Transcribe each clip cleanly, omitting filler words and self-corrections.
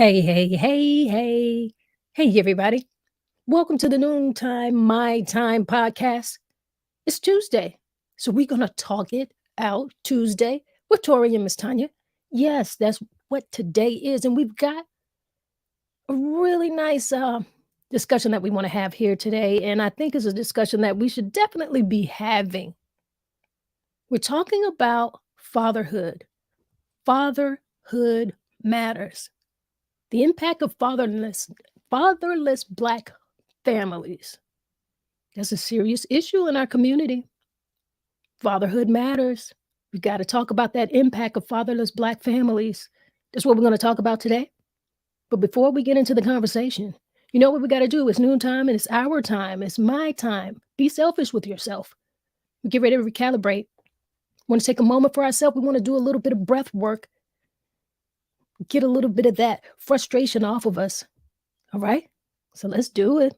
Hey. Hey, everybody. Welcome to the Noontime My Time Podcast. It's Tuesday, so we're going to talk it out Tuesday with TORI and MsTONYA. Yes, that's what today is. And we've got a really nice discussion that we want to have here today. And I think it's a discussion that we should definitely be having. We're talking about fatherhood. Fatherhood matters. The impact of fatherless Black families. That's a serious issue in our community. Fatherhood matters. We've got to talk about that impact of fatherless Black families. That's what we're going to talk about today. But before we get into the conversation, you know what we got to do? It's noontime and it's our time. It's my time. Be selfish with yourself. We get ready to recalibrate. We want to take a moment for ourselves. We want to do a little bit of breath work. Get a little bit of that frustration off of us. All right? So let's do it.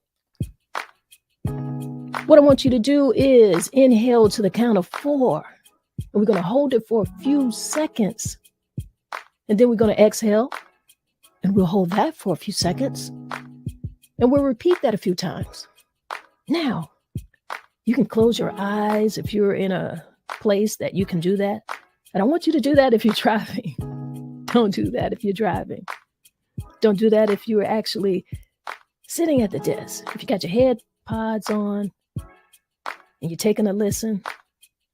What I want you to do is inhale to the count of 4. And we're going to hold it for a few seconds. And then we're going to exhale. And we'll hold that for a few seconds. And we'll repeat that a few times. Now, you can close your eyes if you're in a place that you can do that. I don't want you to do that if you're driving. Don't do that if you're driving. Don't do that if you're actually sitting at the desk. If you got your headpods on and you're taking a listen,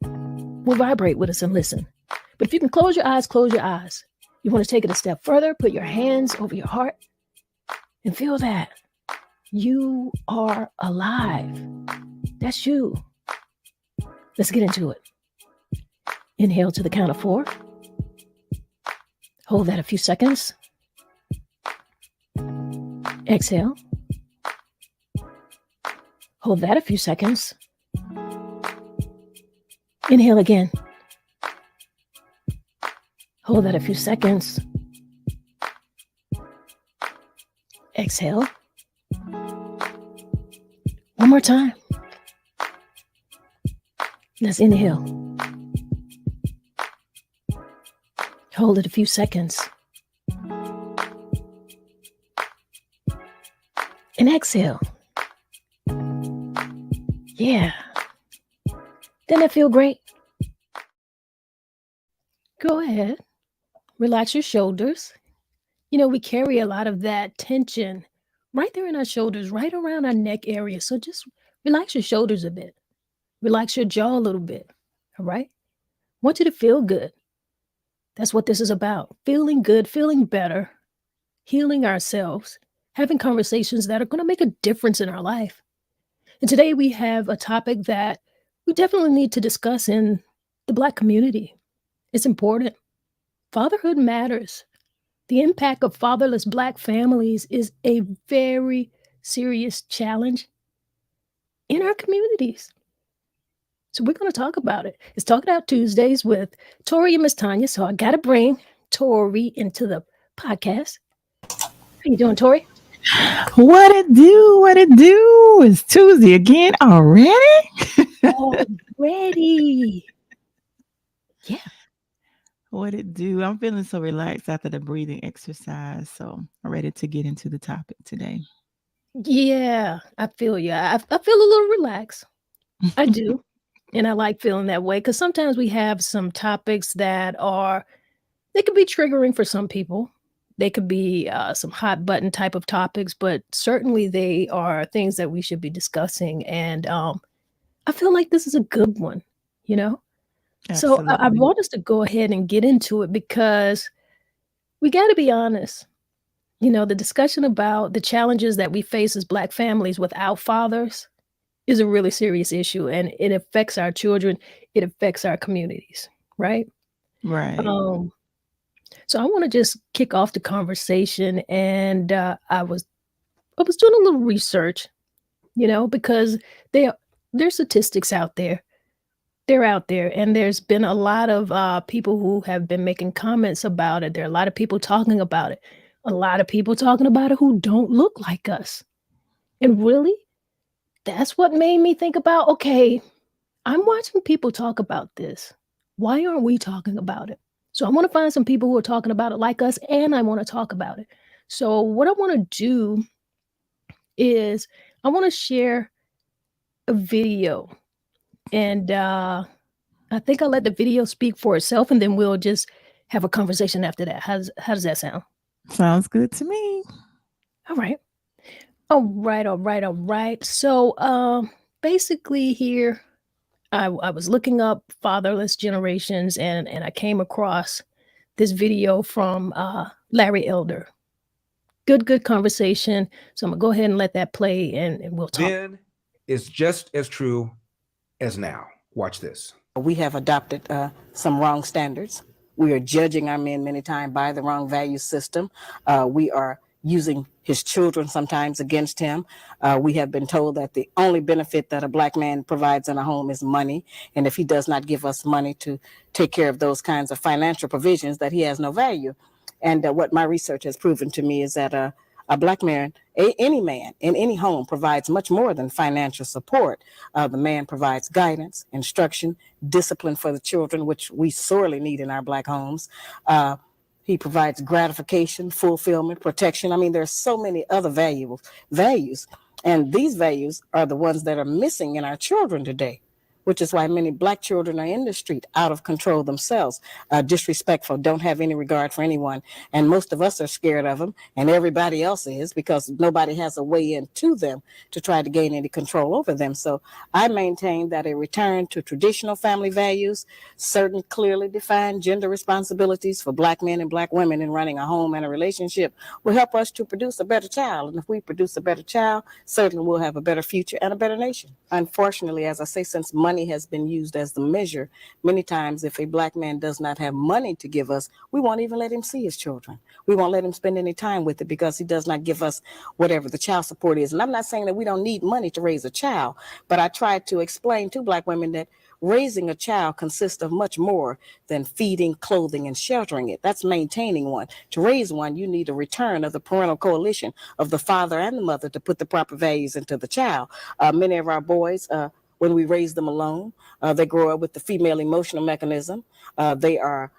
we'll vibrate with us and listen. But if you can close your eyes, close your eyes. You want to take it a step further, put your hands over your heart and feel that you are alive. That's you. Let's get into it. Inhale to the count of 4. Hold that a few seconds. Exhale. Hold that a few seconds. Inhale again. Hold that a few seconds. Exhale. One more time. Let's inhale. Hold it a few seconds. And exhale. Yeah. Doesn't that feel great? Go ahead. Relax your shoulders. You know, we carry a lot of that tension right there in our shoulders, right around our neck area. So just relax your shoulders a bit. Relax your jaw a little bit. All right? I want you to feel good. That's what this is about. Feeling good, feeling better, healing ourselves, having conversations that are going to make a difference in our life. And today we have a topic that we definitely need to discuss in the Black community. It's important. Fatherhood matters. The impact of fatherless Black families is a very serious challenge in our communities. So we're going to talk about it. It's Talking Out Tuesdays with TORI and MsTONYA. So I got to bring TORI into the podcast. How you doing, TORI? What it do? What it do? It's Tuesday again already? Already. Yeah. What it do? I'm feeling so relaxed after the breathing exercise. So I'm ready to get into the topic today. Yeah, I feel you. I feel a little relaxed. I do. And I like feeling that way because sometimes we have some topics that they could be triggering for some people. They could be some hot button type of topics, but certainly they are things that we should be discussing. And I feel like this is a good one, you know? So I Absolutely. want us to go ahead and get into it because we got to be honest. You know, the discussion about the challenges that we face as Black families without fathers is a really serious issue, and it affects our children. It affects our communities, right? Right. So I want to just kick off the conversation, and I was doing a little research, you know, because there's statistics out there. They're out there, and there's been a lot of people who have been making comments about it. There are a lot of people talking about it. A lot of people talking about it who don't look like us. And really, that's what made me think about, okay, I'm watching people talk about this. Why aren't we talking about it? So I want to find some people who are talking about it like us, and I want to talk about it. So, what I want to do is I want to share a video, and I think I'll let the video speak for itself, and then we'll just have a conversation after that. How does that sound? Sounds good to me. All right. All right, all right, all right. So, basically, here I was looking up fatherless generations, and I came across this video from Larry Elder. Good conversation. So I'm gonna go ahead and let that play, and we'll talk. Then is just as true as now. Watch this. We have adopted some wrong standards. We are judging our men many times by the wrong value system. We are using his children sometimes against him. We have been told that the only benefit that a black man provides in a home is money. And if he does not give us money to take care of those kinds of financial provisions, that he has no value. And what my research has proven to me is that a black man, any man in any home provides much more than financial support. The man provides guidance, instruction, discipline for the children, which we sorely need in our black homes. He provides gratification, fulfillment, protection. I mean, there's so many other values. And these values are the ones that are missing in our children today, which is why many black children are in the street, out of control themselves, disrespectful, don't have any regard for anyone. And most of us are scared of them, and everybody else is, because nobody has a way into them to try to gain any control over them. So I maintain that a return to traditional family values, certain clearly defined gender responsibilities for black men and black women in running a home and a relationship will help us to produce a better child. And if we produce a better child, certainly we'll have a better future and a better nation. Unfortunately, as I say, since money has been used as the measure, many times if a black man does not have money to give us, we won't even let him see his children. We won't let him spend any time with it because he does not give us whatever the child support is. And I'm not saying that we don't need money to raise a child, but I try to explain to black women that raising a child consists of much more than feeding, clothing, and sheltering it. That's maintaining one. To raise one, you need a return of the parental coalition of the father and the mother to put the proper values into the child. Many of our boys, when we raise them alone, they grow up with the female emotional mechanism. They are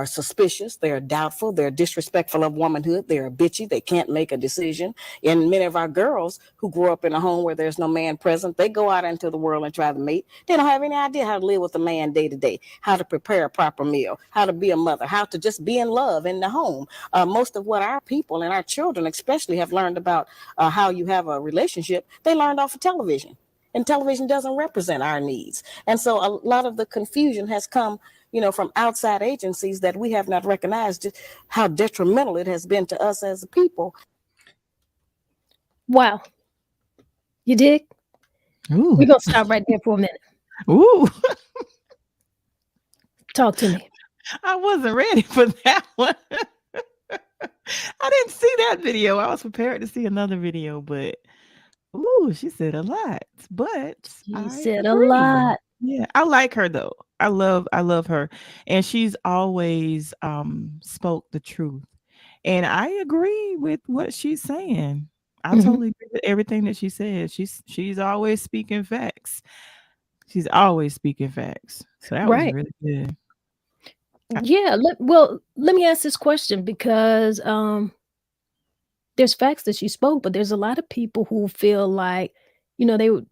suspicious, they are doubtful, they're disrespectful of womanhood, they are bitchy, they can't make a decision. And many of our girls who grow up in a home where there's no man present, they go out into the world and try to mate. They don't have any idea how to live with a man day to day, how to prepare a proper meal, how to be a mother, how to just be in love in the home. Most of what our people and our children especially have learned about how you have a relationship, they learned off of television. And television doesn't represent our needs. And so a lot of the confusion has come, from outside agencies that we have not recognized how detrimental it has been to us as a people. Wow, you dig? Ooh. We're gonna stop right there for a minute. Ooh. Talk to me. I wasn't ready for that one. I didn't see that video. I was prepared to see another video, but ooh, she said a lot. But You I said a agree. lot. Yeah, I like her though. I love her. And she's always spoke the truth. And I agree with what she's saying. I Mhm. totally agree with everything that she said. She's always speaking facts. She's always speaking facts. So that was Right. really good. Yeah. Let me ask this question because there's facts that she spoke, but there's a lot of people who feel like, they would.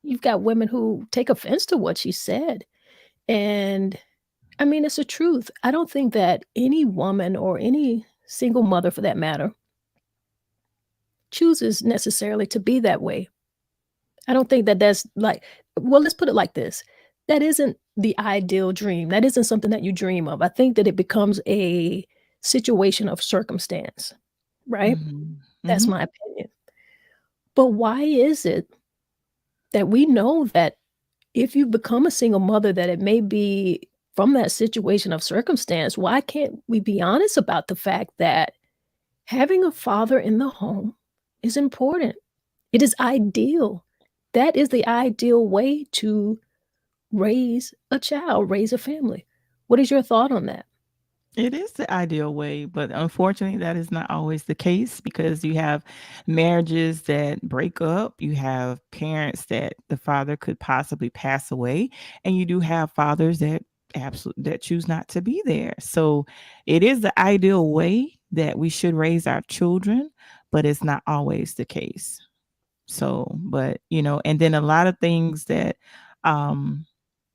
You've got women who take offense to what she said, and I mean it's the truth. I don't think that any woman or any single mother, for that matter, chooses necessarily to be that way. I don't think that that's like, well, let's put it like this. That isn't the ideal dream. That isn't something that you dream of. I think that it becomes a situation of circumstance, right? Mhm. That's Mhm. my opinion. But why is it that we know that if you become a single mother, that it may be from that situation of circumstance? Why can't we be honest about the fact that having a father in the home is important? It is ideal. That is the ideal way to raise a child, raise a family. What is your thought on that? It is the ideal way, but unfortunately, that is not always the case because you have marriages that break up. You have parents that the father could possibly pass away, and you do have fathers that absolutely that choose not to be there. So, it is the ideal way, that we should raise our children, but it's not always the case. So, but and then a lot of things that um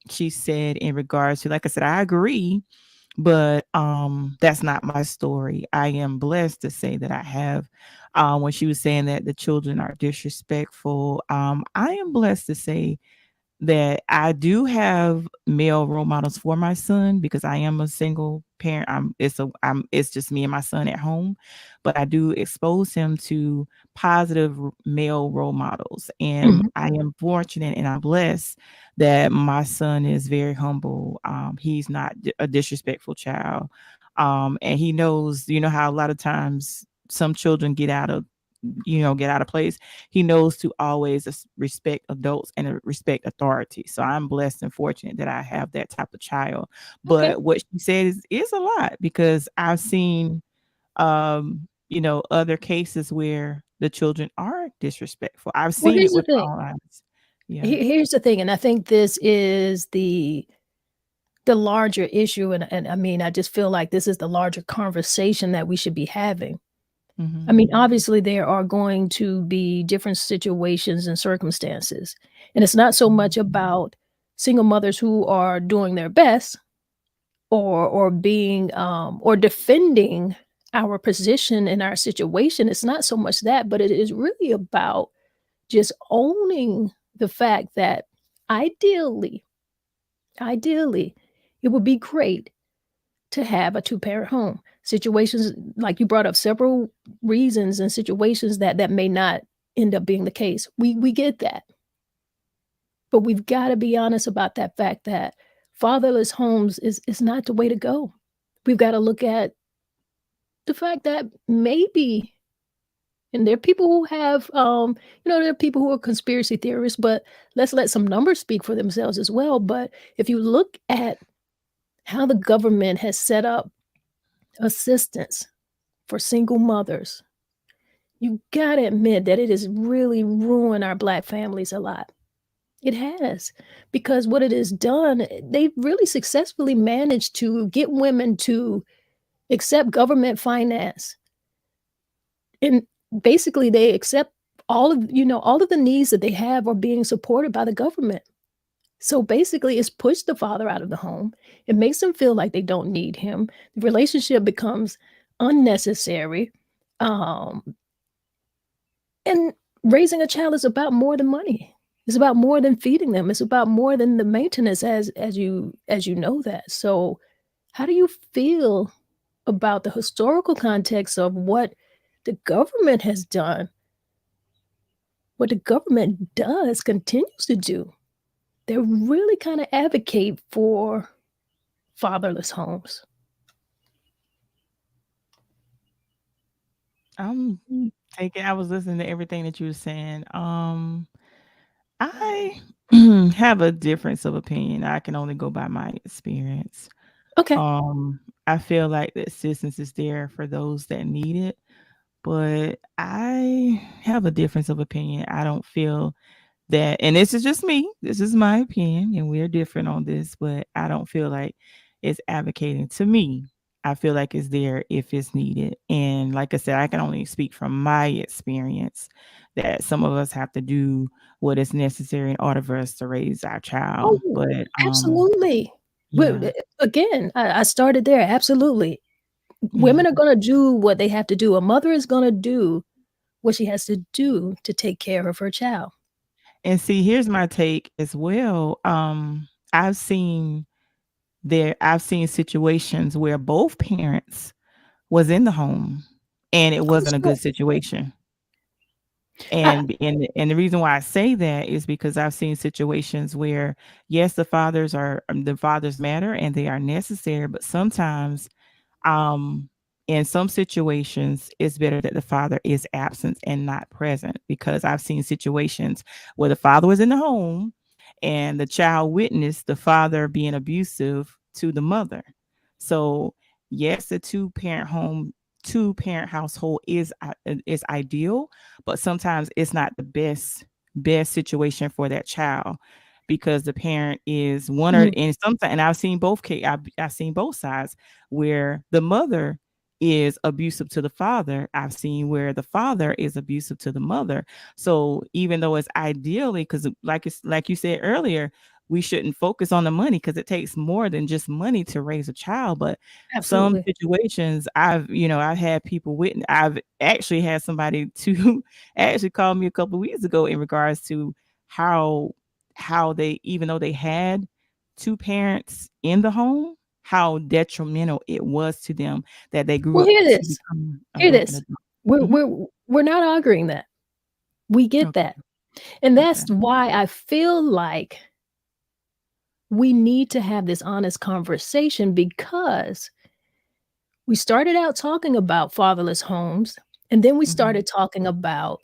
she said in regards to, like I said, I agree, but that's not my story. I am blessed to say that I have when she was saying that the children are disrespectful, I am blessed to say that I do have male role models for my son because I am a single parent. It's just me and my son at home, but I do expose him to positive male role models, and Mhm. I am fortunate and I'm blessed that my son is very humble. He's not a disrespectful child, and he knows. You know how a lot of times some children get out of place. He knows to always respect adults and respect authority. So I'm blessed and fortunate that I have that type of child. Okay. But what she said is a lot because I've seen other cases where the children are disrespectful. I've Well, seen it here's the with my thing. own eyes. Yeah. Here's the thing, and I think this is the larger issue, and I mean, I just feel like this is the larger conversation that we should be having. I Hmm. mean, obviously, there are going to be different situations and circumstances, and it's not so much about single mothers who are doing their best or being or defending our position in our situation. It's not so much that, but it is really about just owning the fact that ideally, ideally, it would be great to have a two-parent home. Situations like you brought up several reasons and situations that may not end up being the case. We get that. But we've got to be honest about that fact that fatherless homes is not the way to go. We've got to look at the fact that maybe, and there are people who have there are people who are conspiracy theorists, but let's let some numbers speak for themselves as well. But if you look at how the government has set up assistance for single mothers, you gotta admit that it has really ruined our Black families a lot. It has, because what it has done, they've really successfully managed to get women to accept government finance, and basically they accept all of the needs that they have are being supported by the government. So basically, it's pushed the father out of the home. It makes them feel like they don't need him. The relationship becomes unnecessary. Um, And raising a child is about more than money. It's about more than feeding them. It's about more than the maintenance as you know that. So, how do you feel about the historical context of what the government has done, what the government does, continues to do? They really kind of advocate for fatherless homes. I'm taking. I was listening to everything that you were saying. I have a difference of opinion. I can only go by my experience. Okay. I feel like the assistance is there for those that need it, but I have a difference of opinion. I don't feel that, and this is just me. This is my opinion, and we're different on this, but I don't feel like it's advocating to me. I feel like it's there if it's needed. And like I said, I can only speak from my experience that some of us have to do what is necessary in order for us to raise our child. Oh, But absolutely. Well, yeah. again, I started there. Absolutely. Yeah. Women are gonna do what they have to do. A mother is gonna do what she has to do to take care of her child. And see, here's my take as well. I've seen situations where both parents was in the home and it Oh, wasn't a sure. good situation. I And the reason why I say that is because I've seen situations where yes, the fathers matter and they are necessary, but sometimes um in some situations it's better that the father is absent and not present, because I've seen situations where the father was in the home and the child witnessed the father being abusive to the mother. So yes, the two parent household is ideal, but sometimes it's not the best situation for that child, because the parent is one, or mhm, and sometimes, and I've seen both sides where the mother is abusive to the father. I've seen where the father is abusive to the mother. So even though it's ideally, because like you said earlier, we shouldn't focus on the money because it takes more than just money to raise a child. But some Absolutely. situations I've had people witness. I've actually had somebody to actually call me a couple of weeks ago in regards to how they, even though they had two parents in the home, how detrimental it was to them that they grew Well, up hear to this. become a Hear broken this. adult. We're Mhm. we're we're not arguing that. We get Okay. that. And Okay. that's why I feel like we need to have this honest conversation, because we started out talking about fatherless homes, and then we Mhm. started talking about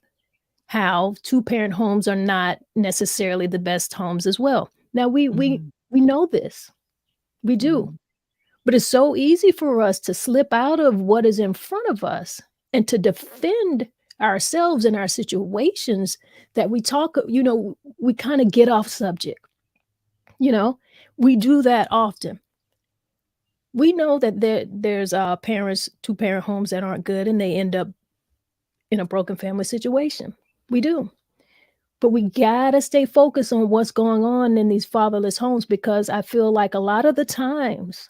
how two-parent homes are not necessarily the best homes as well. Now Mhm. we know this. We do. Mhm. But it's so easy for us to slip out of what is in front of us and to defend ourselves and our situations, that we talk, we kind of get off subject. You know, we do that often. We know that there's parents, two-parent homes that aren't good, and they end up in a broken family situation. We do. But we gotta stay focused on what's going on in these fatherless homes, because I feel like a lot of the times,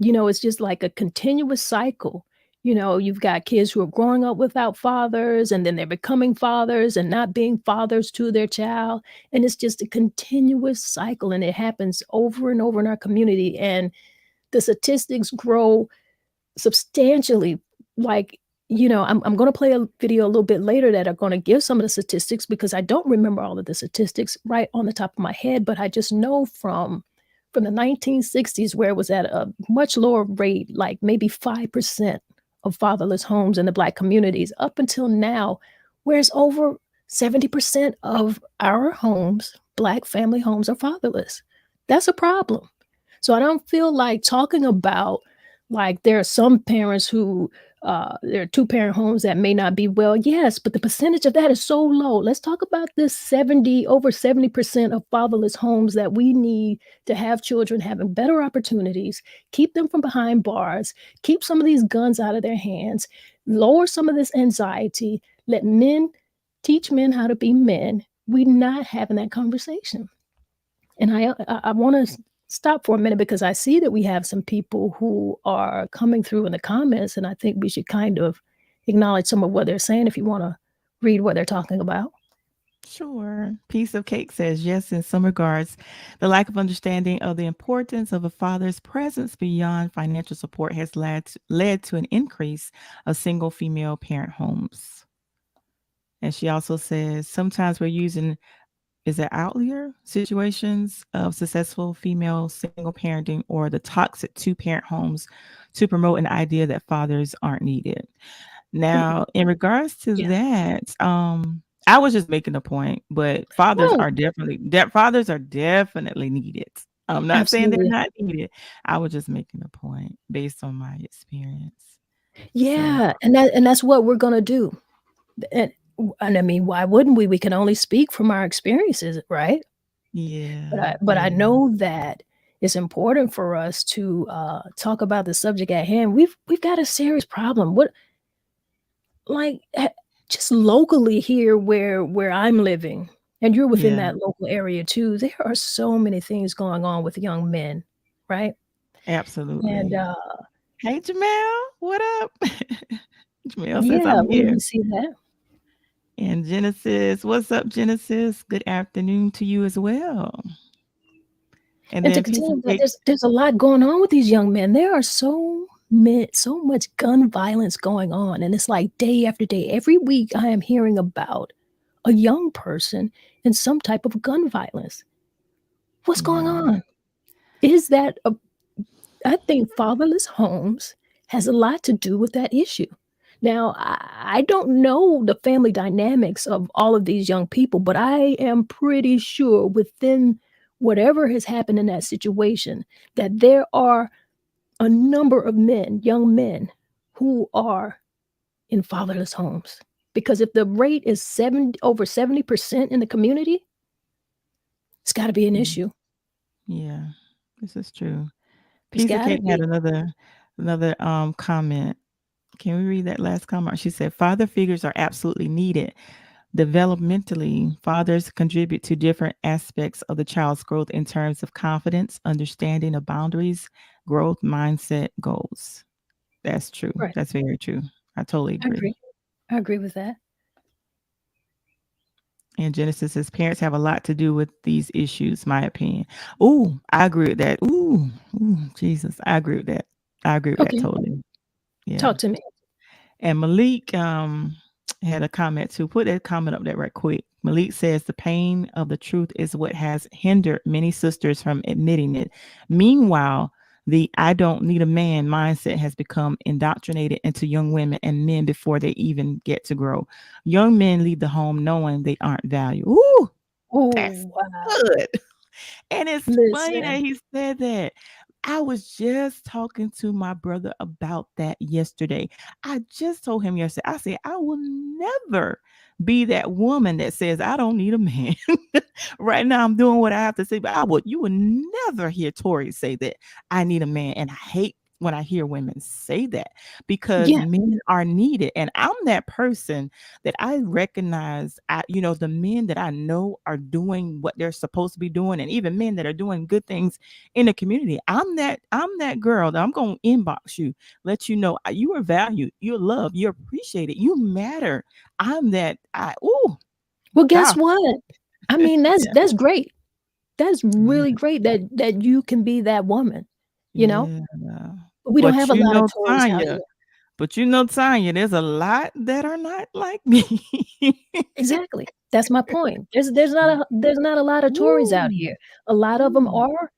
it's just like a continuous cycle. You've got kids who are growing up without fathers, and then they're becoming fathers and not being fathers to their child. And it's just a continuous cycle, and it happens over and over in our community. And the statistics grow substantially. Like, I'm going to play a video a little bit later that are going to give some of the statistics, because I don't remember all of the statistics right on the top of my head, but I just know from the 1960s, where it was at a much lower rate, like maybe 5% of fatherless homes in the Black communities, up until now, where it's over 70% of our homes, Black family homes, are fatherless. That's a problem. So I don't feel like talking about, like, there are some parents who, there are two-parent homes that may not be well. Yes, but the percentage of that is so low. Let's talk about this over 70% of fatherless homes that we need to have children having better opportunities, keep them from behind bars, keep some of these guns out of their hands, lower some of this anxiety, let men teach men how to be men. We're not having that conversation. And I want to stop for a minute, because I see that we have some people who are coming through in the comments, and I think we should kind of acknowledge some of what they're saying, if you want to read what they're talking about. Sure. Piece of Cake says, yes, in some regards, the lack of understanding of the importance of a father's presence beyond financial support has led to an increase of single female parent homes. And she also says, sometimes we're using, is it outlier situations of successful female single parenting or the toxic two-parent homes to promote an idea that fathers aren't needed. Now, in regards to Yeah. that, I was just making a point, but No, fathers are definitely needed. I'm not saying they're absolutely. not needed. I was just making a point based on my experience. So, Yeah, and that's what we're gonna do. And and I mean, why wouldn't we? We can only speak from our experiences, right? But yeah, I yeah, know that it's important for us to talk about the subject at hand. We've got a serious problem. What, like, just locally here, where I'm living, and you're within yeah, that local area too, there are so many things going on with young men, right? And absolutely. Hey, Jamel, what up? Jamel says, yeah, I'm we here. see that. And Genesis, what's up, Genesis? Good afternoon to you as well. And And to then Piece of continue that, Cake. there's a lot going on with these young men. There are so much gun violence going on, and it's like day after day. Every week, I am hearing about a young person in some type of gun violence. What's going Yeah, on? Is that a I think fatherless homes has a lot to do with that issue. Now, I don't know the family dynamics of all of these young people, but I am pretty sure within whatever has happened in that situation, that there are a number of men, young men, who are in fatherless homes. Because if the rate is over 70% in the community, it's got to be an mm, issue. yeah, this is true. It's Piece of got to Cake had be. another comment. Can we read that last comment? She said, father figures are absolutely needed. Developmentally, fathers contribute to different aspects of the child's growth in terms of confidence, understanding of boundaries, growth, mindset, goals. That's true. Right. That's very true. I totally I agree. agree. I agree with that. And Genesis says parents have a lot to do with these issues, my opinion. Ooh, I agree with that. Ooh, Jesus. I agree with that. I agree with that Okay. totally. Yeah. Talk to me. And Malik had a comment too. Put that comment up there right quick. Malik says the pain of the truth is what has hindered many sisters from admitting it. Meanwhile, the I don't need a man mindset has become indoctrinated into young women and men before they even get to grow. Young men leave the home knowing they aren't valued. Ooh, that's Oh, wow. good. And it's funny that Listen. he said that. I was just talking to my brother about that yesterday. I just told him yesterday, I said, I will never be that woman that says, I don't need a man. Right now, I'm doing what I have to say, but you would never hear Tori say that I need a man. And I hate when I hear women say that because Yeah. men are needed. And I'm that person that I recognize, the men that I know are doing what they're supposed to be doing, and even men that are doing good things in the community. I'm that girl that I'm going to inbox you, let you know you are valued, you're loved, you're appreciated, you matter. I'm that. Well, guess God, what? I mean, that's yeah, that's great. That's yeah, really great that you can be that woman, you know? yeah. But we don't But have a lot of Tories out Tanya, here. there's a lot that are not like me. Exactly. That's my point. There's not a lot of Tories out Woo, here. A lot of them woo. are,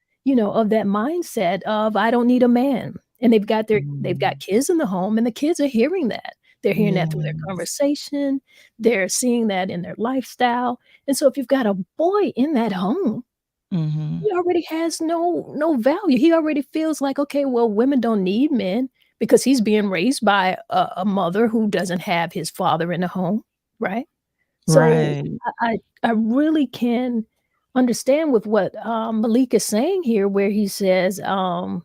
of that mindset of I don't need a man. And they've got Mm, kids in the home and the kids are hearing that. They're hearing that through their yes. conversation. They're seeing that in their lifestyle. And so if you've got a boy in that home, Mhm. he already has no value. He already feels like, okay, well, women don't need men because he's being raised by a mother who doesn't have his father in the home, right? So Right. I really can understand with what Malik is saying here, where he says, that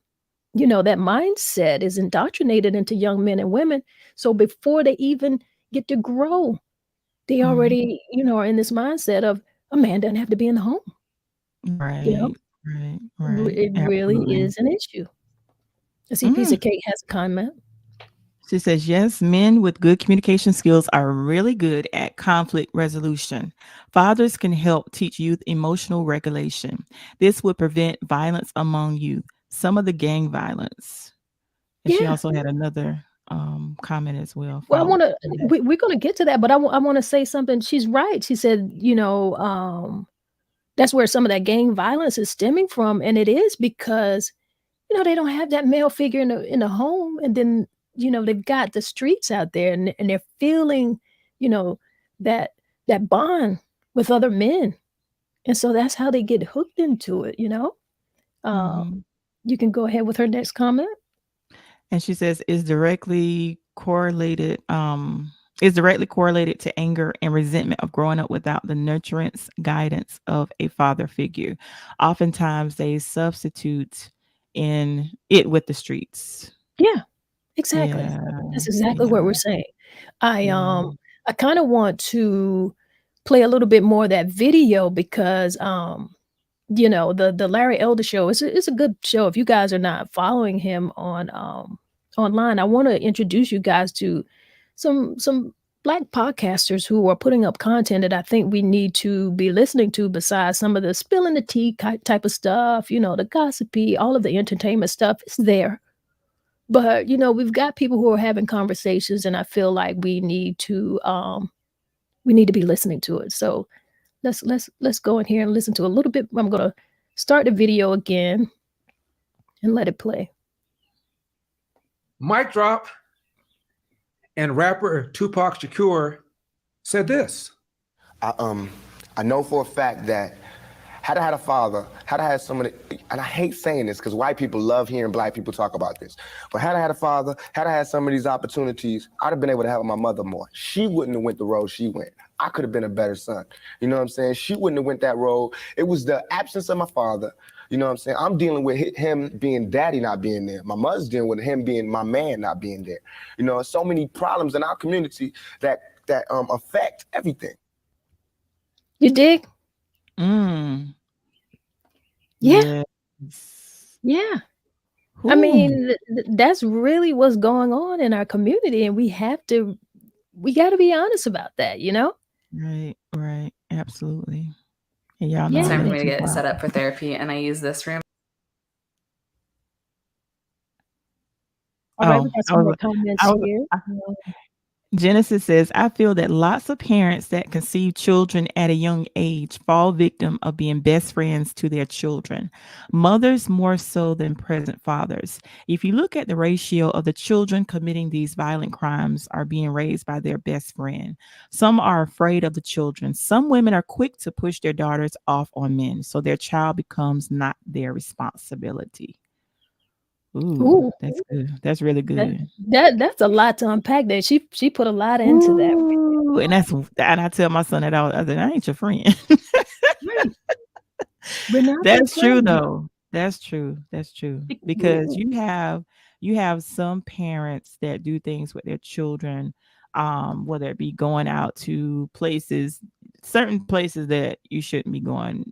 mindset is indoctrinated into young men and women. So before they even get to grow, they Mhm. already, are in this mindset of a man doesn't have to be in the home. You know, Right, right, right. It really Absolutely. is an issue. I see Piece Mm. of Cake has a comment. She says, yes, men with good communication skills are really good at conflict resolution. Fathers can help teach youth emotional regulation. This would prevent violence among youth, some of the gang violence. And she Yeah. also had another comment as well, Well, I followed wanna by that. we're gonna get to that, but I wanna say something. She's right. She said, that's where some of that gang violence is stemming from, and it is because, they don't have that male figure in the home, and then, they've got the streets out there, and they're feeling, you know, that that bond with other men, and so that's how they get hooked into it, you know? Uh, Mhm. you can go ahead with her next comment. And she says is directly correlated to anger and resentment of growing up without the nurturance guidance of a father figure. Oftentimes they substitute in it with the streets. Yeah, exactly. Yeah. That's exactly Yeah. what we're saying. I, Yeah. um, I kinda want to play a little bit more of that video because, the Larry Elder Show is a good show. If you guys are not following him online, I wanna introduce you guys to some Black podcasters who are putting up content that I think we need to be listening to besides some of the spilling the tea type of stuff, the gossipy, all of the entertainment stuff is there. But, we've got people who are having conversations, and I feel like we need to be listening to it. So let's go in here and listen to a little bit. I'm gonna start the video again and let it play. Mic drop. And rapper Tupac Shakur said this. I know for a fact that had I had a father, had I had somebody, and I hate saying this because white people love hearing black people talk about this, but had I had a father, had I had some of these opportunities, I'd have been able to help my mother more. She wouldn't have went the road she went. I could have been a better son. You know what I'm saying? She wouldn't have went that road. It was the absence of my father, You know what I'm saying? I'm dealing with him being daddy not being there. My mother's dealing with him being my man not being there. You know, so many problems in our community that affect everything. You dig? Mm. Yeah. Yes. Yeah. I Ooh. mean, that's really what's going on in our community, and we got to be honest about that, you know? Right. Absolutely. And y'all know Yeah. I Time for love me to to get talk. set up for therapy, and I use this room. All right, we Oh, got I some more was, comments I was, here. Genesis says, I feel that lots of parents that conceive children at a young age fall victim of being best friends to their children. Mothers more so than present fathers. If you look at the ratio of the children committing these violent crimes are being raised by their best friend. Some are afraid of the children. Some women are quick to push their daughters off on men, so their child becomes not their responsibility. Ooh, Ooh, that's good. That's really that, good. that's a lot to unpack there. She put a lot into that. Ooh, and I tell my son that I ain't your friend. Right. We're not your That's true friend. though. That's true. That's true. Because you have some parents that do things with their children, whether it be going out to places, certain places that you shouldn't be going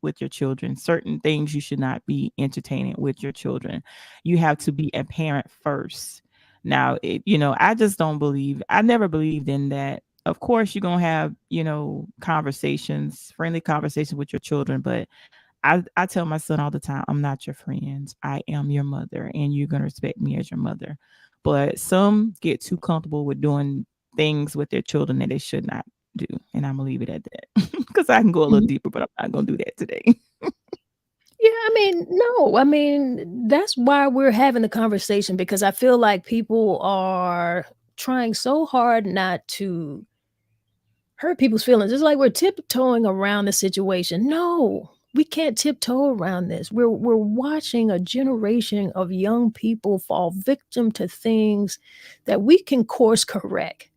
with your children, certain things you should not be entertaining with your children. You have to be a parent first. Now, I just don't believe, I never believed in that. Of course, you're going to have, conversations, friendly conversations with your children. But I tell my son all the time, I'm not your friends. I am your mother, and you're going to respect me as your mother. But some get too comfortable with doing things with their children that they should not do. And I'm going to leave it at that because I can go a little Mhm. deeper, but I'm not going to do that today. Yeah, I mean, no, I mean, that's why we're having the conversation, because I feel like people are trying so hard not to hurt people's feelings. It's like we're tiptoeing around the situation. No, we can't tiptoe around this. We're watching a generation of young people fall victim to things that we can course correct.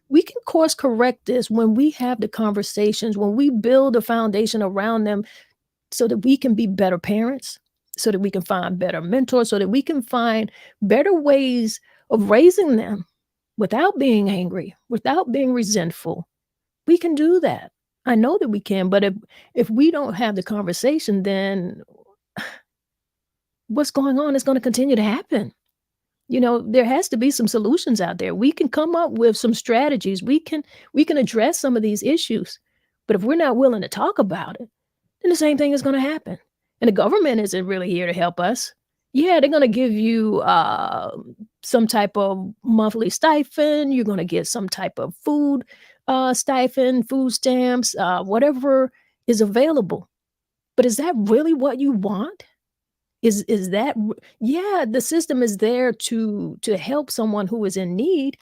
We can course correct this when we have the conversations, when we build a foundation around them so that we can be better parents, so that we can find better mentors, so that we can find better ways of raising them without being angry, without being resentful. We can do that. I know that we can, but if we don't have the conversation, then what's going on is going to continue to happen. There has to be some solutions out there. We can come up with some strategies. We can address some of these issues. But if we're not willing to talk about it, then the same thing is going to happen. And the government isn't really here to help us. Yeah, they're going to give you some type of monthly stipend. You're going to get some type of food stipend, food stamps, whatever is available. But is that really what you want? Is that yeah, the system is there to help someone who is in need,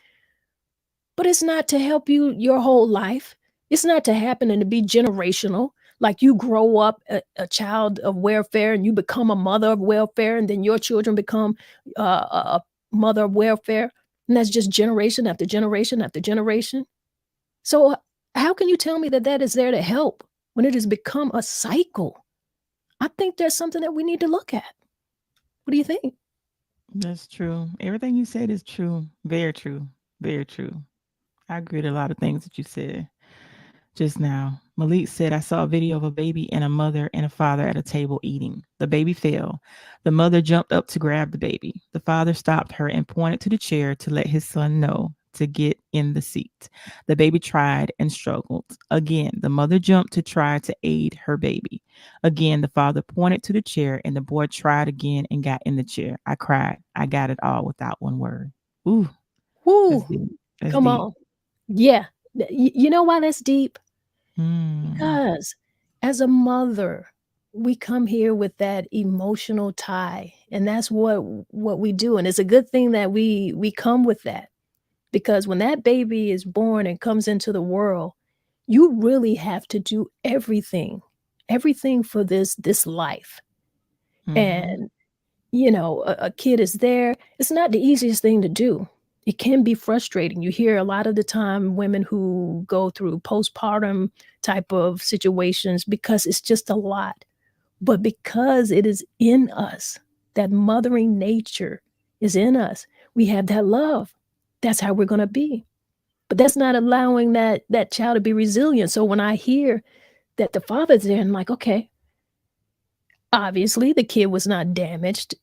but it's not to help you your whole life. It's not to happen and to be generational. Like you grow up a child of welfare and you become a mother of welfare, and then your children become a mother of welfare. And that's just generation after generation after generation. So, how can you tell me that that is there to help when it has become a cycle? I think there's something that we need to look at. What do you think? That's true. Everything you said is true. Very true. Very true. I agree with a lot of things that you said just now. Malik said, I saw a video of a baby and a mother and a father at a table eating. The baby fell. The mother jumped up to grab the baby. The father stopped her and pointed to the chair to let his son know to get in the seat. The baby tried and struggled. Again, the mother jumped to try to aid her baby. Again, the father pointed to the chair and the boy tried again and got in the chair. I cried. I got it all without one word. Ooh, that's Woo! deep. That's Come deep. on. Yeah. You know why that's deep? Mm. Because as a mother, we come here with that emotional tie, and that's what we do. And it's a good thing that we come with that, because when that baby is born and comes into the world, you really have to do everything for this life. Mhm. And a kid is there. It's not the easiest thing to do. It can be frustrating. You hear a lot of the time women who go through postpartum type of situations because it's just a lot. But because it is in us, that mothering nature is in us, we have that love. That's how we're going to be. But that's not allowing that child to be resilient. So when I hear that the father's there, I'm like, okay, obviously the kid was not damaged,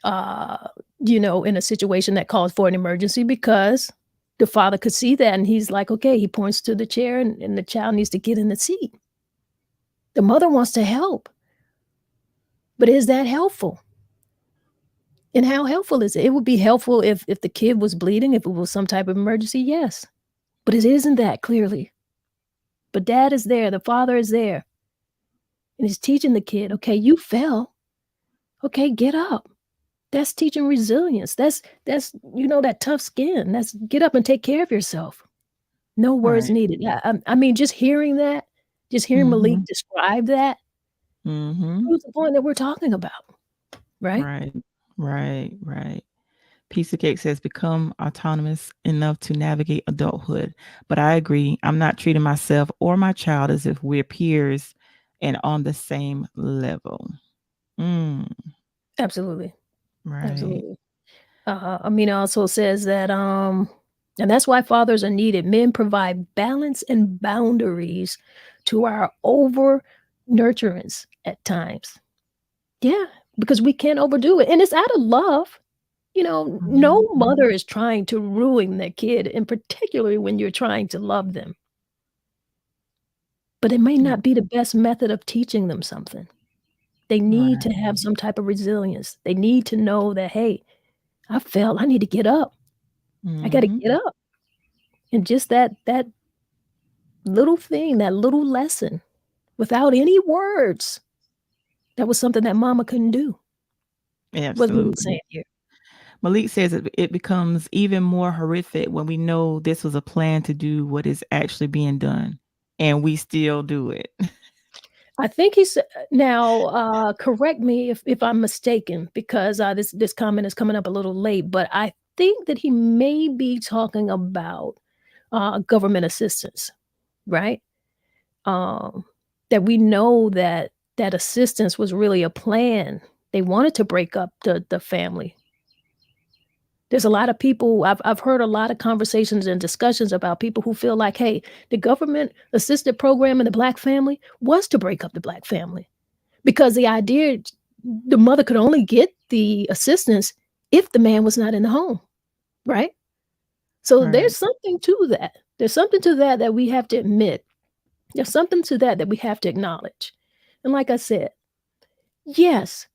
in a situation that calls for an emergency, because the father could see that, and he's like, okay, he points to the chair, and the child needs to get in the seat. The mother wants to help. But is that helpful? And how helpful is it? It would be helpful if the kid was bleeding, if it was some type of emergency, yes. But it isn't that, clearly. But dad is there, the father is there. And he's teaching the kid, okay, you fell. Okay, get up. That's teaching resilience. That's that tough skin. That's get up and take care of yourself. No words Right. needed. I mean, just hearing that, just hearing Malik Mm-hmm. describe that, Mm-hmm. proves the point that we're talking about, right? Right. Right. Right. Piece of Cake says become autonomous enough to navigate adulthood. But I agree. I'm not treating myself or my child as if we're peers and on the same level. Absolutely. Right. Absolutely. Amina also says that, and that's why fathers are needed. Men provide balance and boundaries to our over nurturance at times. Yeah, because we can't overdo it. And it's out of love. No mother is trying to ruin their kid, and particularly when you're trying to love them. But it may Yeah. not be the best method of teaching them something. They need to have some type of resilience. They need to know that, hey, I fell. I need to get up. I got to Mhm. get up. And just that little thing, that little lesson, without any words, that was something that mama couldn't do. What's Malik Absolutely. saying here? Malik says it becomes even more horrific when we know this was a plan to do what is actually being done, and we still do it. I think he's now. Correct me if I'm mistaken, because this comment is coming up a little late. But I think that he may be talking about government assistance, right? That we know that assistance was really a plan. They wanted to break up the family. There's a lot of people, I've heard a lot of conversations and discussions about people who feel like, hey, the government assisted program in the Black family was to break up the Black family, because the idea, the mother could only get the assistance if the man was not in the home, right? So Right. there's something to that. There's something to that we have to admit. There's something to that we have to acknowledge. And like I said, yes,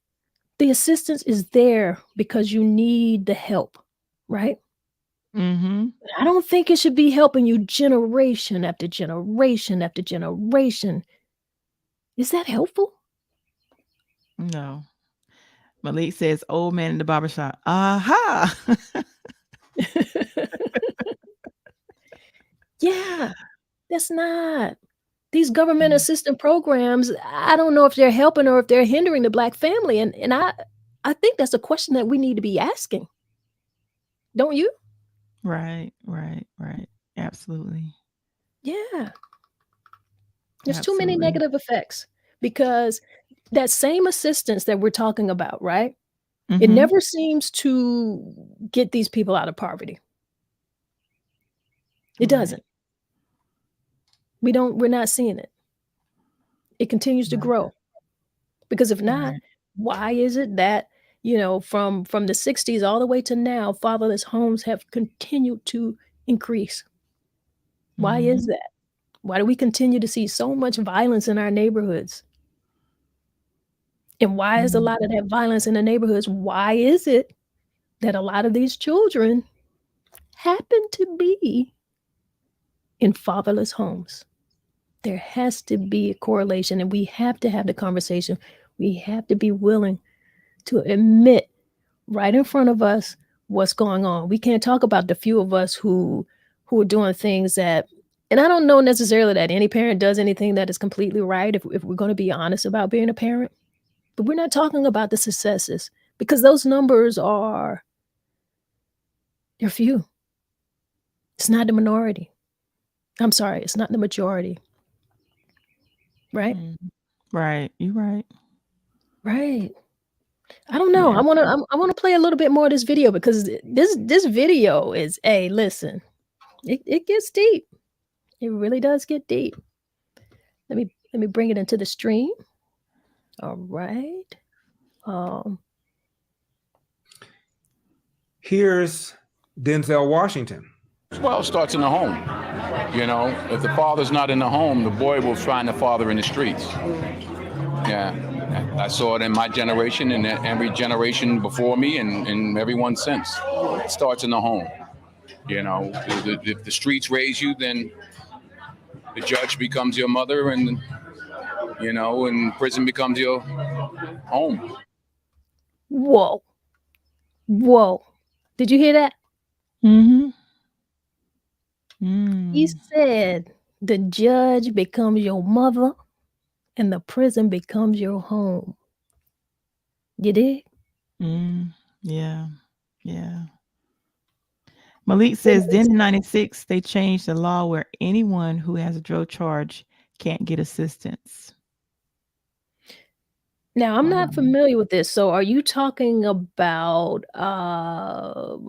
the assistance is there because you need the help, right? Mhm. I don't think it should be helping you generation after generation after generation. Is that helpful? No. Malik says, "Old man in the barbershop." Aha. Yeah, that's not. These government assistance programs, I don't know if they're helping or if they're hindering the Black family, and I think that's a question that we need to be asking. Don't you? Right. Right. Right. Absolutely. Yeah. There's too many Absolutely. negative effects, because that same assistance that we're talking about, right? It Mhm. never seems to get these people out of poverty. It Right. doesn't. We're not seeing it. It continues to Right. grow. Because if not, Right. why is it that, from the 60s all the way to now, fatherless homes have continued to increase? Why is Mhm. that? Why do we continue to see so much violence in our neighborhoods? And why is a Mhm. lot of that violence in the neighborhoods? Why is it that a lot of these children happen to be in fatherless homes? There has to be a correlation, and we have to have the conversation. We have to be willing to admit right in front of us what's going on. We can't talk about the few of us who are doing things that, and I don't know necessarily that any parent does anything that is completely right, if we're going to be honest about being a parent. But we're not talking about the successes, because those numbers they're few. It's not the minority. I'm sorry, it's not the majority. Right? Mhm. Right. You're right. Right. I don't know. Yeah. I wanna play a little bit more of this video because this video is listen, it gets deep. It really does get deep. Let me bring it into the stream. All right. Um, Here's Denzel Washington. Well, it starts in the home. If the father's not in the home, the boy will find the father in the streets. Yeah, I saw it in my generation and every generation before me and everyone since. It starts in the home. If the streets raise you, then the judge becomes your mother and prison becomes your home. whoa. Whoa. Did you hear that? Mm-hmm. He said the judge becomes your mother and the prison becomes your home. You dig? Yeah. Yeah. Malik says, then in 96, they changed the law where anyone who has a drug charge can't get assistance. Now, I'm not familiar with this. So are you talking about are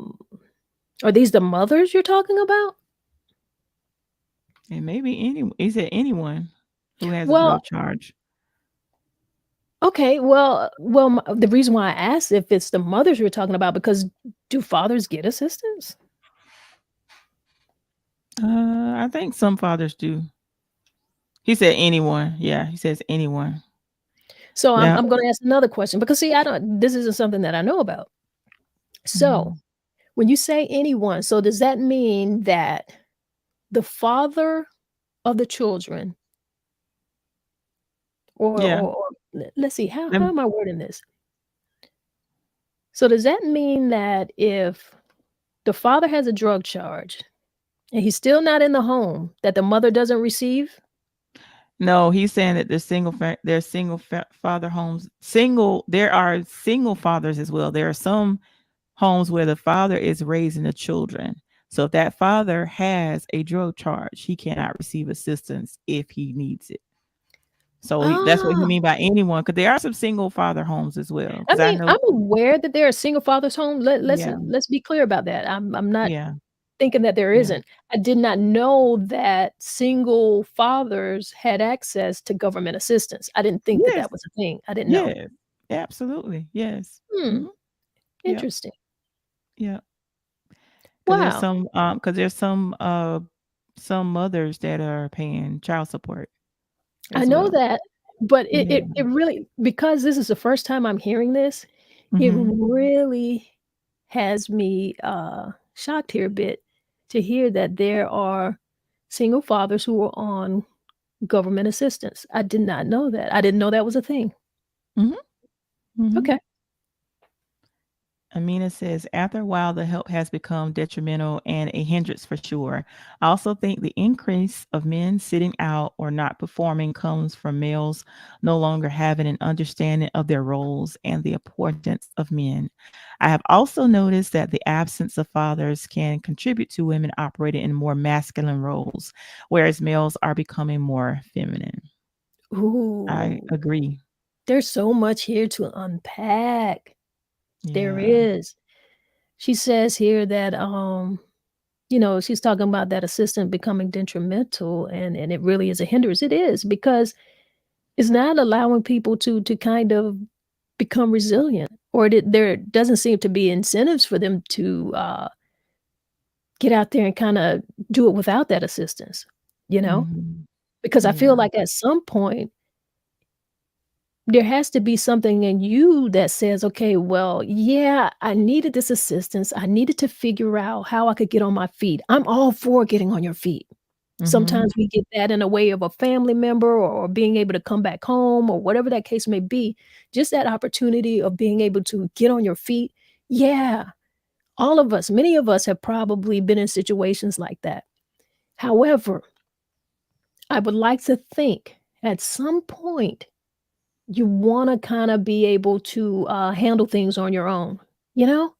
these the mothers you're talking about? And maybe he said anyone who has a Well, drug charge. okay. Well, the reason why I asked if it's the mothers you're talking about, because do fathers get assistance? I think some fathers do. He said anyone. Yeah, he says anyone. So Yeah. I'm going to ask another question because see, this isn't something that I know about. So when you say anyone, so does that mean that the father of the children or let's see, how am I wording this? So does that mean that if the father has a drug charge and he's still not in the home, that the mother doesn't receive? No, he's saying that there's single father homes. There are single fathers as well. There are some homes where the father is raising the children. So if that father has a drug charge, he cannot receive assistance if he needs it. So that's what he mean by anyone, because there are some single father homes as well. I mean, I'm aware that there are single fathers homes. Let's be clear about that. I'm not thinking that there isn't. I did not know that single fathers had access to government assistance. I didn't think that was a thing. I didn't know. Yeah, absolutely. Yes. Interesting. Yeah. Wow. Because there's some mothers that are paying child support. I know that, but it really, because this is the first time I'm hearing this, it really has me shocked here a bit to hear that there are single fathers who are on government assistance. I did not know that. I didn't know that was a thing. Okay. Amina says, after a while, the help has become detrimental and a hindrance for sure. I also think the increase of men sitting out or not performing comes from males no longer having an understanding of their roles and the importance of men. I have also noticed that the absence of fathers can contribute to women operating in more masculine roles, whereas males are becoming more feminine. Ooh. I agree. There's so much here to unpack. There is. She says here that she's talking about that assistant becoming detrimental and it really is a hindrance. It is, because it's not allowing people to kind of become resilient, or there doesn't seem to be incentives for them to get out there and kind of do it without that assistance, because I feel like at some point there has to be something in you that says, okay, well, yeah, I needed this assistance. I needed to figure out how I could get on my feet. I'm all for getting on your feet. Sometimes we get that in a way of a family member or being able to come back home or whatever that case may be. Just that opportunity of being able to get on your feet. Yeah, all of us, many of us have probably been in situations like that. However, I would like to think at some point, you want to kind of be able to handle things on your own, you gotta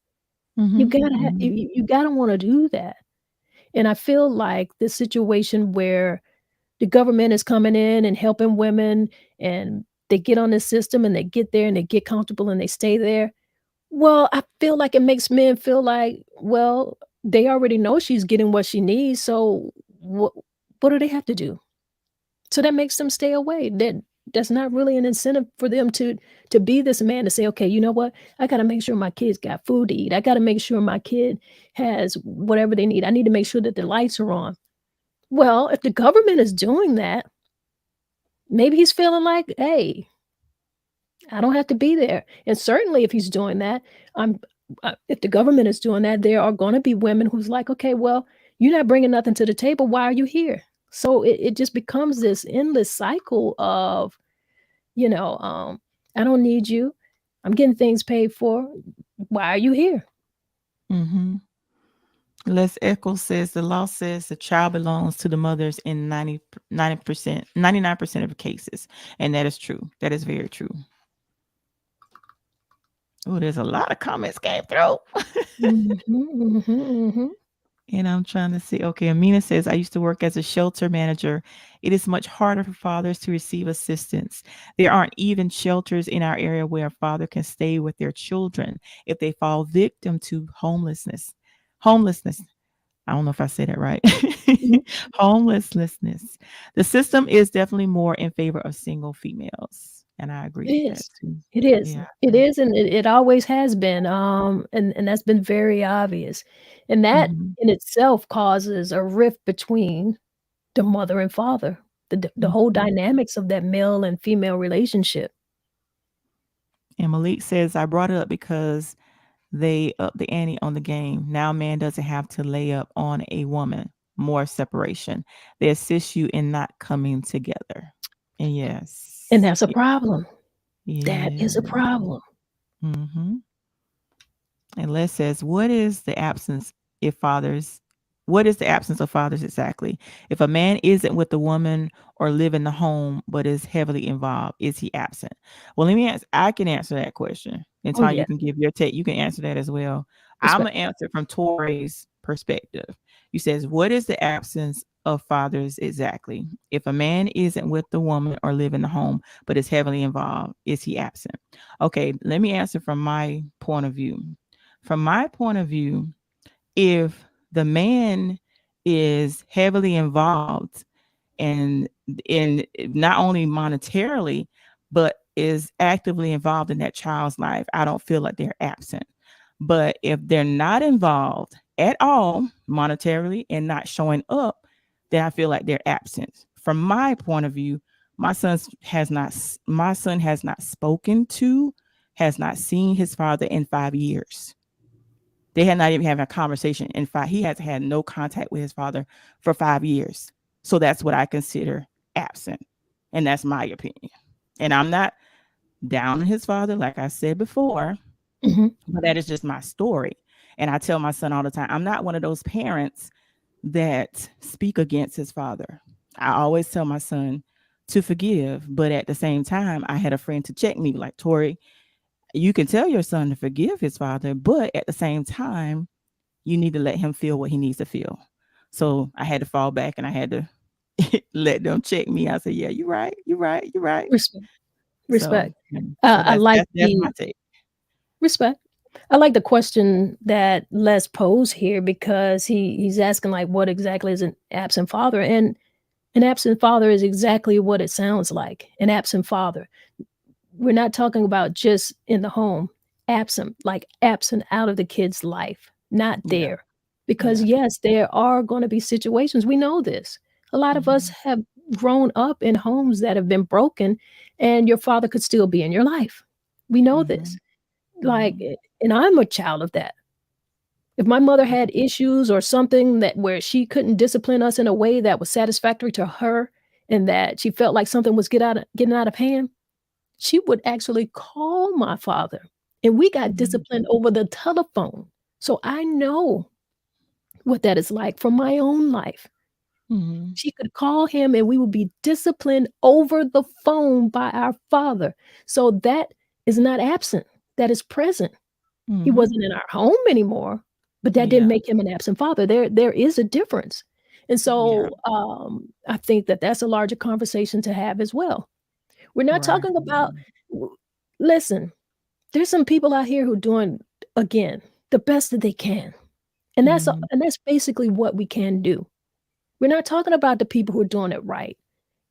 want to do that. And I feel like this situation where the government is coming in and helping women and they get on this system and they get there and they get comfortable and they stay there. Well, I feel like it makes men feel like, well, they already know she's getting what she needs, so what do they have to do? So that makes them stay away. That's not really an incentive for them to be this man to say, okay, you know what? I got to make sure my kids got food to eat. I got to make sure my kid has whatever they need. I need to make sure that the lights are on. Well, if the government is doing that, maybe he's feeling like, hey, I don't have to be there. And certainly if he's doing that, I'm if the government is doing that, there are going to be women who's like, okay, well, you're not bringing nothing to the table. Why are you here? So it just becomes this endless cycle of, you know, I don't need you. I'm getting things paid for. Why are you here? Mm-hmm. Les Eccles says the law says the child belongs to the mothers in 99% of cases. And that is true. That is very true. Oh, there's a lot of comments came through. And I'm trying to see. Okay, Amina says, I used to work as a shelter manager. It is much harder for fathers to receive assistance. There aren't even shelters in our area where a father can stay with their children if they fall victim to homelessness. I don't know if I said that right. Homelessness. The system is definitely more in favor of single females. And I agree It with that is. too. It is. Yeah. It is, and it always has been. And that's been very obvious. And that Mhm. in itself causes a rift between the mother and father, the whole Mhm. dynamics of that male and female relationship. And Malik says, I brought it up because they up the ante on the game. Now man doesn't have to lay up on a woman. More separation. They assist you in not coming together. And yes. And that's a problem. That Yeah. is a problem. Mm-hmm. And Les says, what is the absence of fathers exactly? If a man isn't with the woman or live in the home but is heavily involved, is he absent? Well, let me answer. I can answer that question. And Oh, Ty, yeah. you can give your take. You can answer that as well. I'm Respect. gonna answer from Tori's perspective. He says, what is the absence of fathers exactly? If a man isn't with the woman or live in the home but is heavily involved, is he absent? Okay, let me answer from my point of view. From my point of view, if the man is heavily involved and in not only monetarily, but is actively involved in that child's life, I don't feel like they're absent. But if they're not involved at all monetarily and not showing up, then I feel like they're absent. From my point of view, my son has not spoken to, has not seen his father in 5 years. They had not even having a conversation. In fact, he has had no contact with his father for 5 years. So that's what I consider absent. And that's my opinion. And I'm not down on his father, like I said before, but that is just my story. And I tell my son all the time, I'm not one of those parents that speak against his father. I always tell my son to forgive. But at the same time, I had a friend to check me like, Tori, you can tell your son to forgive his father, but at the same time, you need to let him feel what he needs to feel. So I had to fall back and I had to let them check me. I said, yeah, you're right. Respect. So, Respect. so I like that's my take. respect. I like the question that Les posed here because he's asking like, what exactly is an absent father? And an absent father is exactly what it sounds like. An absent father. We're not talking about just in the home, absent, like absent out of the kid's life, not Yeah. there. Because Yeah. yes, there are going to be situations. We know this. A lot of us have grown up in homes that have been broken, and your father could still be in your life. We know this. Like, and I'm a child of that. If my mother had issues or something that where she couldn't discipline us in a way that was satisfactory to her, and that she felt like something was getting out of hand, she would actually call my father, and we got disciplined over the telephone. So I know what that is like from my own life. She could call him and we would be disciplined over the phone by our father. So that is not absent, that is present. He wasn't in our home anymore, but that didn't Yeah. make him an absent father. There is a difference. And Yeah. so I think that that's a larger conversation to have as well. We're not Right. talking about, listen, there's some people out here who are doing, again, the best that they can. And Mhm. that's basically what we can do. We're not talking about the people who are doing it right.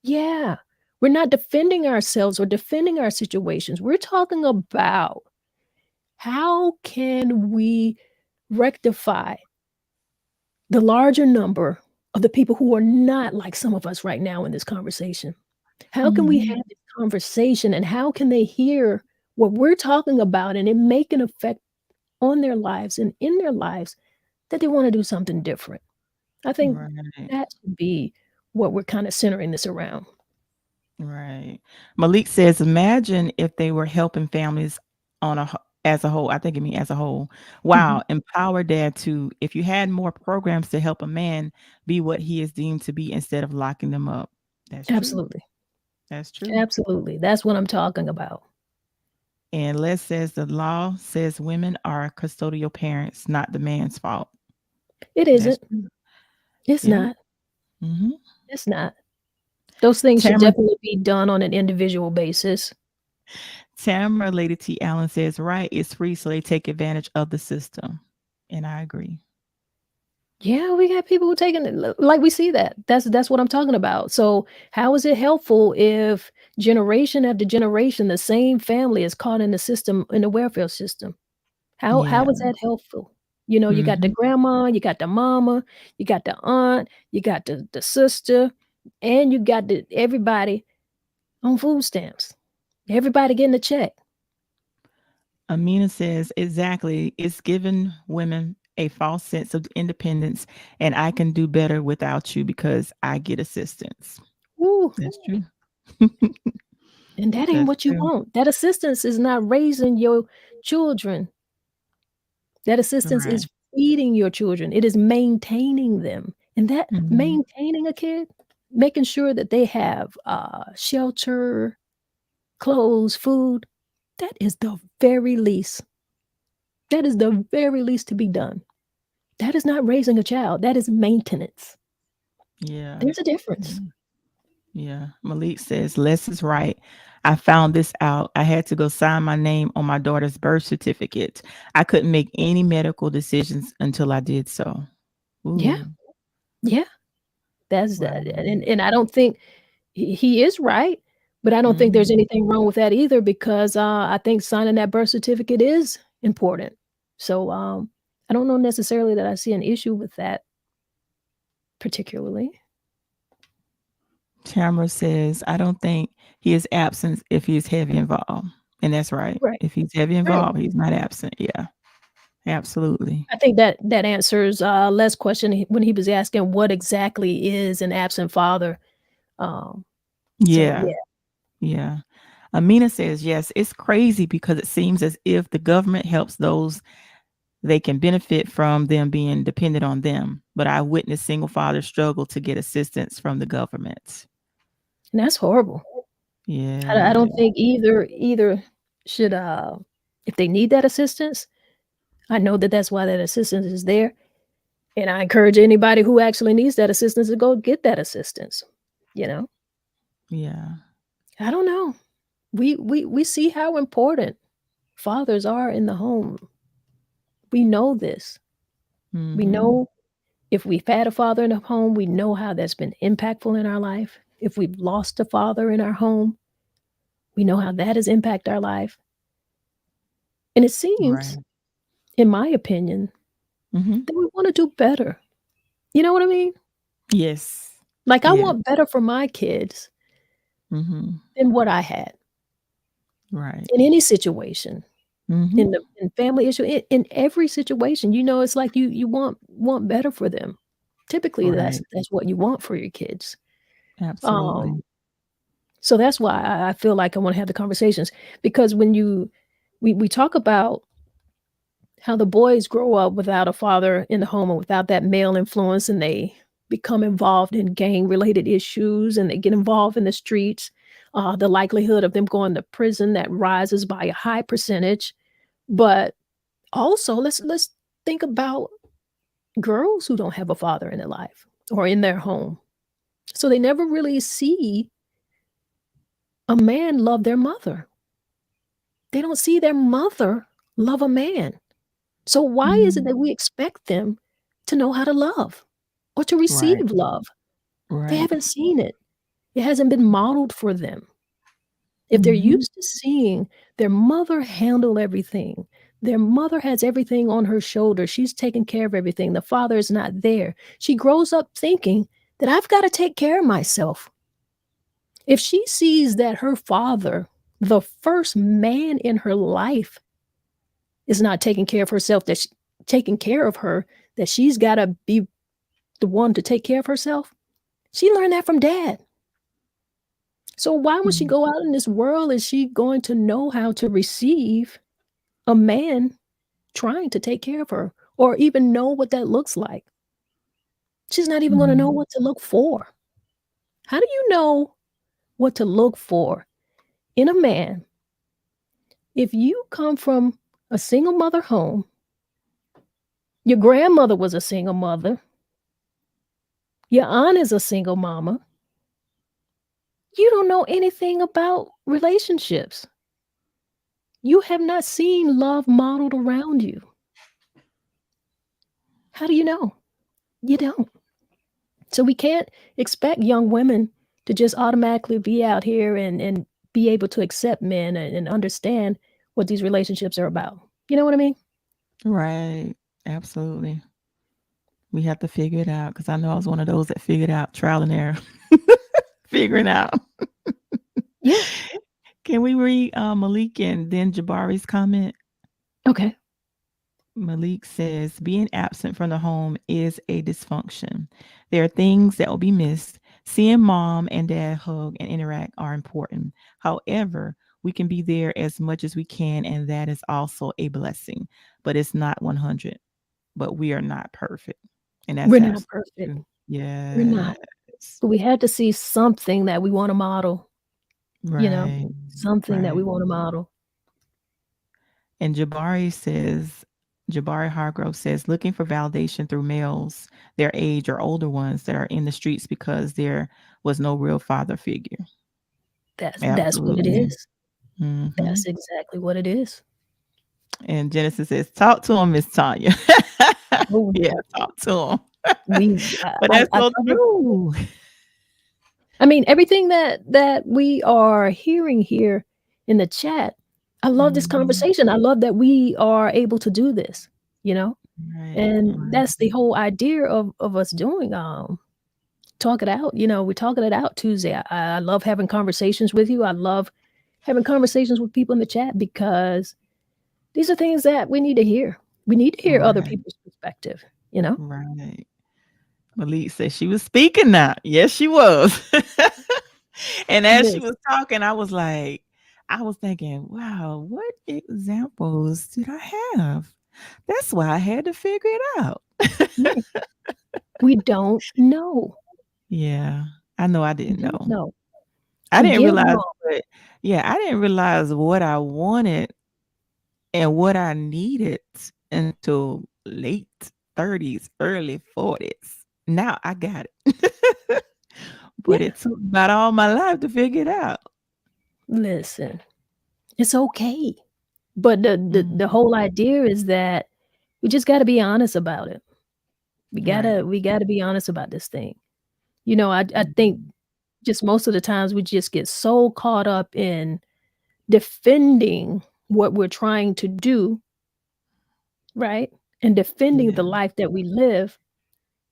Yeah. We're not defending ourselves or defending our situations. We're talking about how can we rectify the larger number of the people who are not like some of us right now in this conversation? How can we Mhm. have this conversation and how can they hear what we're talking about and it make an effect on their lives and in their lives that they want to do something different? I think Right. that should be what we're kind of centering this around. Right. Malik says, imagine if they were helping families as a whole. I think it means as a whole. Mhm. Wow. Empower dad to, if you had more programs to help a man be what he is deemed to be instead of locking them up. That's true. Absolutely. That's true. Absolutely. That's what I'm talking about. And Les says the law says women are custodial parents, not the man's fault. It That's isn't. true. It's Yeah. not. Mm-hmm. It's not. Those things should Tamara, definitely be done on an individual basis. Tamara Lady T. Allen says, right, it's free, so they take advantage of the system. And I agree. Yeah, we got people who taking it like we see that. That's what I'm talking about. So how is it helpful if generation after generation the same family is caught in the system in the welfare system? How Yeah. is that helpful? You know, you got the Mm-hmm. grandma, you got the mama, you got the aunt, you got the sister, and you got everybody on food stamps. Everybody getting a check. Amina says, exactly. It's given women a false sense of independence, and I can do better without you because I get assistance. Woo. That's true. And that ain't That's what you true. want. That assistance is not raising your children. That assistance Right. is feeding your children. It is maintaining them. And that Mhm. maintaining a kid, making sure that they have shelter, clothes, food, that is the very least. That is the very least to be done. That is not raising a child. That is maintenance. Yeah. There's a difference. Mhm. Yeah. Malik says, Les is right. I found this out. I had to go sign my name on my daughter's birth certificate. I couldn't make any medical decisions until I did so. Yeah. Ooh. Yeah. That's Wow. that. And I don't think he is right, but I don't think there's Mhm. anything wrong with that either because I think signing that birth certificate is important. So I don't know necessarily that I see an issue with that particularly. Tamara says, I don't think he is absent if he's heavy involved. And that's right. Right. If he's heavy Right. involved, he's not absent. Yeah. Absolutely. I think that answers Les' question when he was asking what exactly is an absent father. Um, so Yeah. yeah, Yeah. Amina says, yes, it's crazy because it seems as if the government helps those they can benefit from them being dependent on them. But I witnessed single fathers struggle to get assistance from the government. and that's horrible. I Yeah. don't think either should if they need that assistance. I know that that's why that assistance is there. And I encourage anybody who actually needs that assistance to go get that assistance. You know, Yeah. I don't know. We see how important fathers are in the home. We know this. We Mm-hmm. know if we've had a father in the home, we know how that's been impactful in our life. If we've lost a father in our home, we know how that has impacted our life. And it seems, Right. in my opinion, Mm-hmm. that we want to do better. You know what I mean? Yes. Like I Yeah. want better for my kids Mm-hmm. than what I had Right. in any situation. Mm-hmm. In family issue, in every situation, you know, it's like you want better for them. Typically, Right. that's what you want for your kids. Absolutely. Um, so that's why I feel like I want to have the conversations because when we talk about how the boys grow up without a father in the home and without that male influence, and they become involved in gang related issues and they get involved in the streets. The likelihood of them going to prison that rises by a high percentage, but also, let's think about girls who don't have a father in their life or in their home. So they never really see a man love their mother. They don't see their mother love a man. So why is it that we expect them to know how to love or to receive Right. love? They Right. haven't seen it. It hasn't been modeled for them. If they're Mhm. used to seeing their mother handle everything, their mother has everything on her shoulders, she's taking care of everything, the father is not there. She grows up thinking that I've got to take care of myself. If she sees that her father, the first man in her life, is not taking care of herself, taking care of her, that she's got to be the one to take care of herself, she learned that from dad. So why when she Mhm. go out in this world is she going to know how to receive a man trying to take care of her or even know what that looks like? She's not even going to know Mhm. what to look for. How do you know what to look for in a man if you come from a single mother home? Your grandmother was a single mother. Your aunt is a single mama. You don't know anything about relationships. You have not seen love modeled around you. How do you know? You don't. So we can't expect young women to just automatically be out here and be able to accept men and understand what these relationships are about. You know what I mean? Right. Absolutely. We have to figure it out because I know I was one of those that figured out trial and error, figuring out. Yeah. Can we read Malik and then Jabari's comment? Okay. Malik says, being absent from the home is a dysfunction. There are things that will be missed. Seeing mom and dad hug and interact are important. However, we can be there as much as we can, and that is also a blessing. But it's not 100. But we are not perfect. And that's We're not absolutely perfect. true. We're not. Yes. But we had to see something that we want to model, Right. something that we Right. want to model. And Jabari Hargrove says, looking for validation through males, their age or older ones that are in the streets because there was no real father figure. That's what it Absolutely. is. Hmm. That's exactly what it is. And Genesis says, talk to him, Miss Tanya. Oh Yeah, no. talk to him. We But that's I so tell her, true. I mean, everything that we are hearing here in the chat, I love this Mhm. conversation. I love that we are able to do this, you know? Right. And Right. that's the whole idea of us doing talk it out. We're talking it out Tuesday. I love having conversations with you. I love having conversations with people in the chat because these are things that we need to hear. We need to hear other Right. people's perspective, you know? Right. Malik said she was speaking now. Yes, she was. And as she Listen, was talking, I was thinking, wow, what examples did I have? That's why I had to figure it out. right. We don't know. Yeah, I know I We didn't don't know. know. I We didn't get realize, wrong. but yeah, I didn't realize what I wanted and what I needed until late 30s, early 40s. Now I got it. But Yeah. it took about all my life to figure it out. Listen, it's okay. But the Mhm. whole idea is that we just got to be honest about it. Right. We got to be honest about this thing. I think Mhm. just most of the times we just get so caught up in defending what we're trying to do, right? And defending the Yeah. life that we live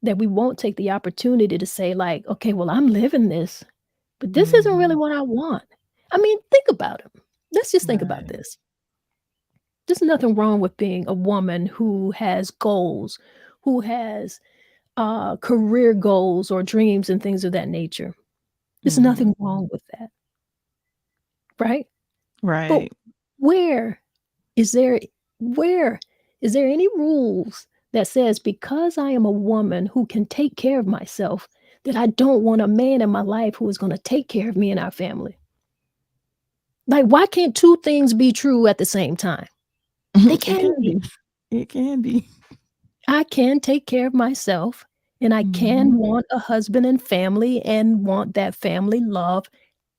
that we won't take the opportunity to say like, okay, well, I'm living this, but this isn't really Mhm. what I want. I mean, think about it. Let's just think about Right. this. There's nothing wrong with being a woman who has goals, who has career goals or dreams and things of that nature. There's Mhm. nothing wrong with that, right? But Right. where is there where is there any rules that says because I am a woman who can take care of myself that I don't want a man in my life who is going to take care of me and our family? Like why can't two things be true at the same time? They It can can be. be. It can be. I can take care of myself and I Mhm. can want a husband and family and want that family love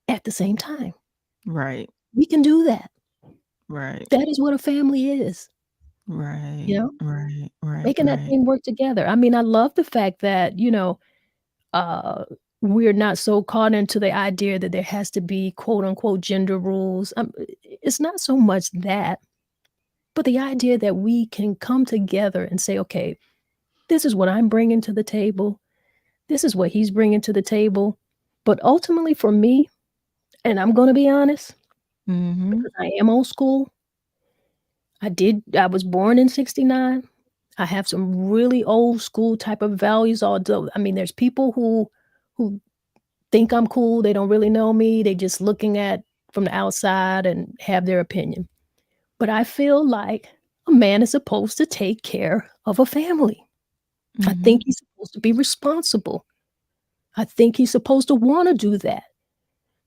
at the same time. Right. We can do that. Right. That is what a family is, Right. you know, Right. Right. making that Right. thing work together. I mean, I love the fact that, uh, we're not so caught into the idea that there has to be quote unquote gender rules. It's not so much that, but the idea that we can come together and say, okay, this is what I'm bringing to the table. This is what he's bringing to the table. But ultimately, for me, and I'm going to be honest, Mm-hmm. because I am old school, I was born in 69. I have some really old school type of values, although, I mean, there's people who think I'm cool. They don't really know me. They just looking at from the outside and have their opinion. But I feel like a man is supposed to take care of a family. I Mm-hmm. think he's supposed to be responsible. I think he's supposed to want to do that.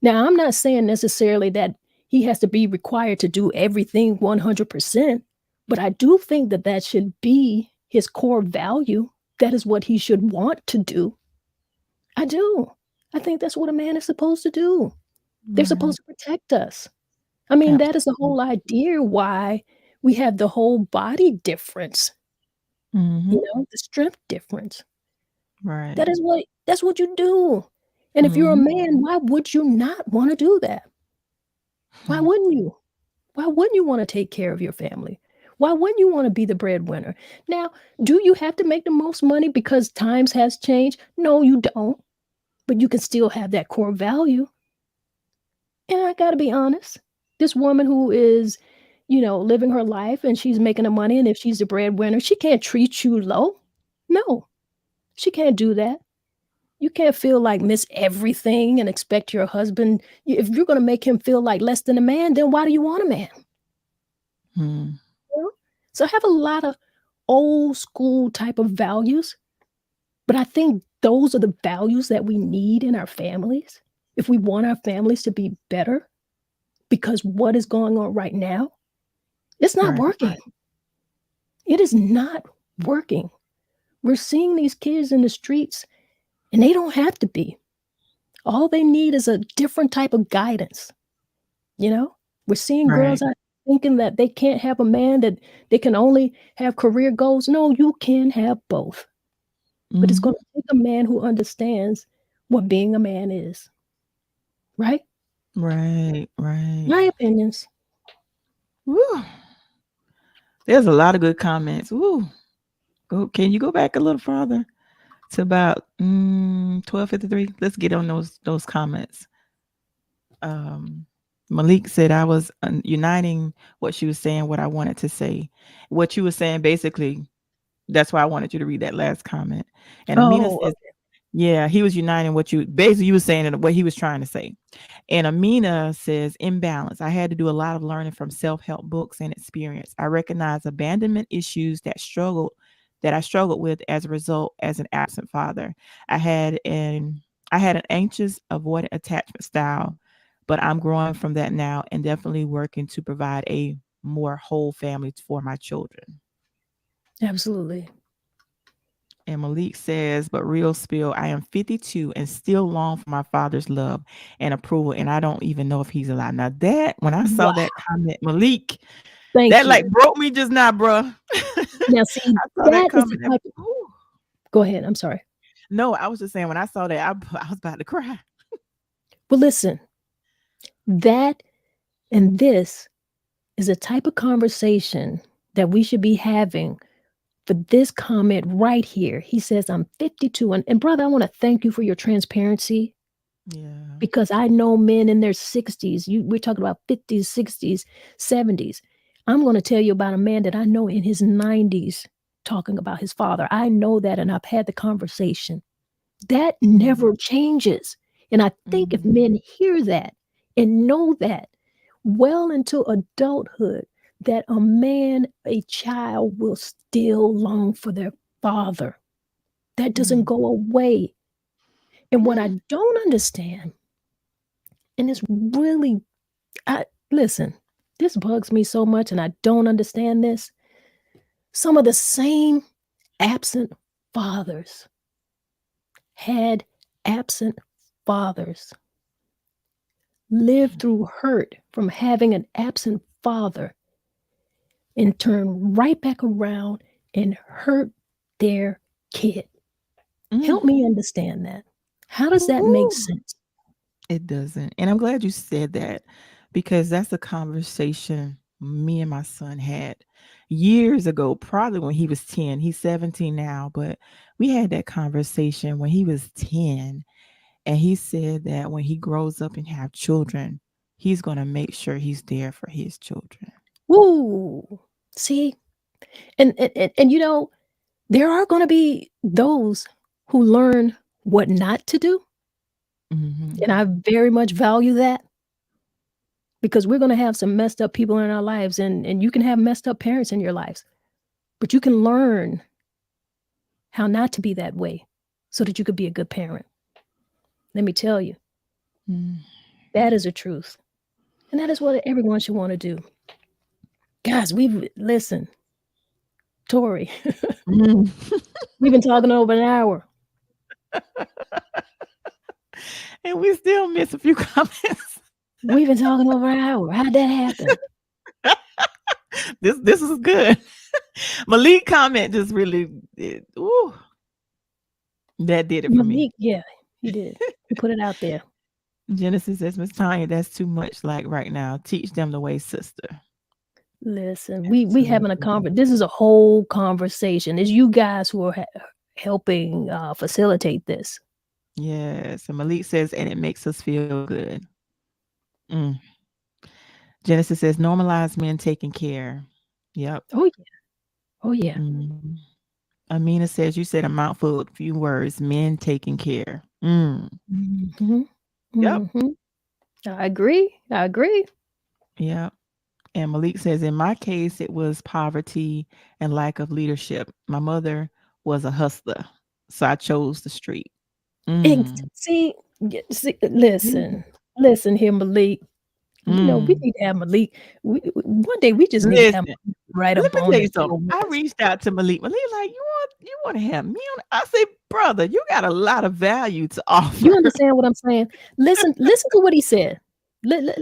Now, I'm not saying necessarily that he has to be required to do everything 100%, but I do think that that should be his core value. That is what he should want to do. I do. I think that's what a man is supposed to do. They're Right. supposed to protect us. I mean, that is the Absolutely. whole idea why we have the whole body difference, Mm-hmm. the strength difference. Right. That's what you do. And if you're a Mm-hmm. man, why would you not want to do that? Why wouldn't you? Why wouldn't you want to take care of your family? Why wouldn't you want to be the breadwinner? Now, do you have to make the most money because times has changed? No, you don't. But you can still have that core value. And I got to be honest, this woman who is, living her life and she's making the money, and if she's the breadwinner, she can't treat you low. No, she can't do that. You can't feel like miss everything and expect your husband. If you're going to make him feel like less than a man, then why do you want a man? Mm. You know? So I have a lot of old school type of values, but I think those are the values that we need in our families if we want our families to be better. Because what is going on right now, it's not Right. working. It is not working. We're seeing these kids in the streets, and they don't have to be. All they need is a different type of guidance. We're seeing girls Right. out thinking that they can't have a man, that they can only have career goals. No, you can have both. But it's Mm-hmm. going to take a man who understands what being a man is. Right? Right. Right. My opinions. Woo. There's a lot of good comments. Woo. Can you go back a little farther to about 12:53? Let's get on those comments. Malik said I was uniting what she was saying, what I wanted to say. What you were saying, basically, that's why I wanted you to read that last comment. And Amina Oh, says, yeah, he was uniting what you were saying and what he was trying to say. And Amina says, imbalance. I had to do a lot of learning from self-help books and experience. I recognize abandonment issues that I struggled with as a result as an absent father. I had an anxious, avoidant attachment style, but I'm growing from that now and definitely working to provide a more whole family for my children. absolutely. And Malik says, but real spill, I am 52 and still long for my father's love and approval. And I don't even know if he's alive. Now when I saw Wow. that comment, Malik, Thank that you. like broke me just now, bruh. Now, see, I saw that that is the comment. type of. Go ahead. I'm sorry. No, I was just saying when I saw that, I was about to cry. Well, listen, that and this is a type of conversation that we should be having for this comment right here. He says, I'm 52. And brother, I want to thank you for your transparency Yeah. because I know men in their 60s. We're talking about 50s, 60s, 70s. I'm going to tell you about a man that I know in his 90s talking about his father. I know that, and I've had the conversation. That never changes. And I think if men hear that and know that well into adulthood, that a child will still long for their father. That doesn't go away. And what I don't understand, and it's really, listen, this bugs me so much, and I don't understand this. Some of the same absent fathers had absent fathers live through hurt from having an absent father and turn right back around and hurt their kid. Help me understand that. How does that make Ooh. sense? It doesn't. And I'm glad you said that because that's a conversation me and my son had years ago, probably when he was 10. He's 17 now, but we had that conversation when he was 10. And he said that when he grows up and have children, he's going to make sure he's there for his children. Ooh, see, and there are going to be those who learn what not to do, Mhm. and I very much value that because we're going to have some messed up people in our lives, and you can have messed up parents in your lives, but you can learn how not to be that way so that you could be a good parent. Let me tell you, Mm. that is a truth, and that is what everyone should want to do. Guys, listen, Tori, Mm. we've been talking over an hour. And we still miss a few comments. We've been talking over an hour. How'd that happen? This is good. Malik comment just really ooh, that did it for me. Malik, yeah, he did. He put it out there. Genesis says, Miss Tanya, that's too much like right now. Teach them the way, sister. Listen, we having a conversation. This is a whole conversation. It's you guys who are helping facilitate this. Yes. And Malik says, and it makes us feel good. Mm. Genesis says, normalize men taking care. Yep. Oh yeah. Oh yeah. Mm. Amina says, you said a mouthful, few words, men taking care. Mm. Mm-hmm. Yep. Mm-hmm. I agree. Yep. And Malik says, in my case, it was poverty and lack of leadership. My mother was a hustler, so I chose the street. And see, listen here, Malik. We need to have Malik. One day we just need to have Malik right Let up me on tell you this. something. I reached out to Malik. Malik, like, you want to have me on? I say, brother, you got a lot of value to offer. You understand what I'm saying? Listen to what he said. Read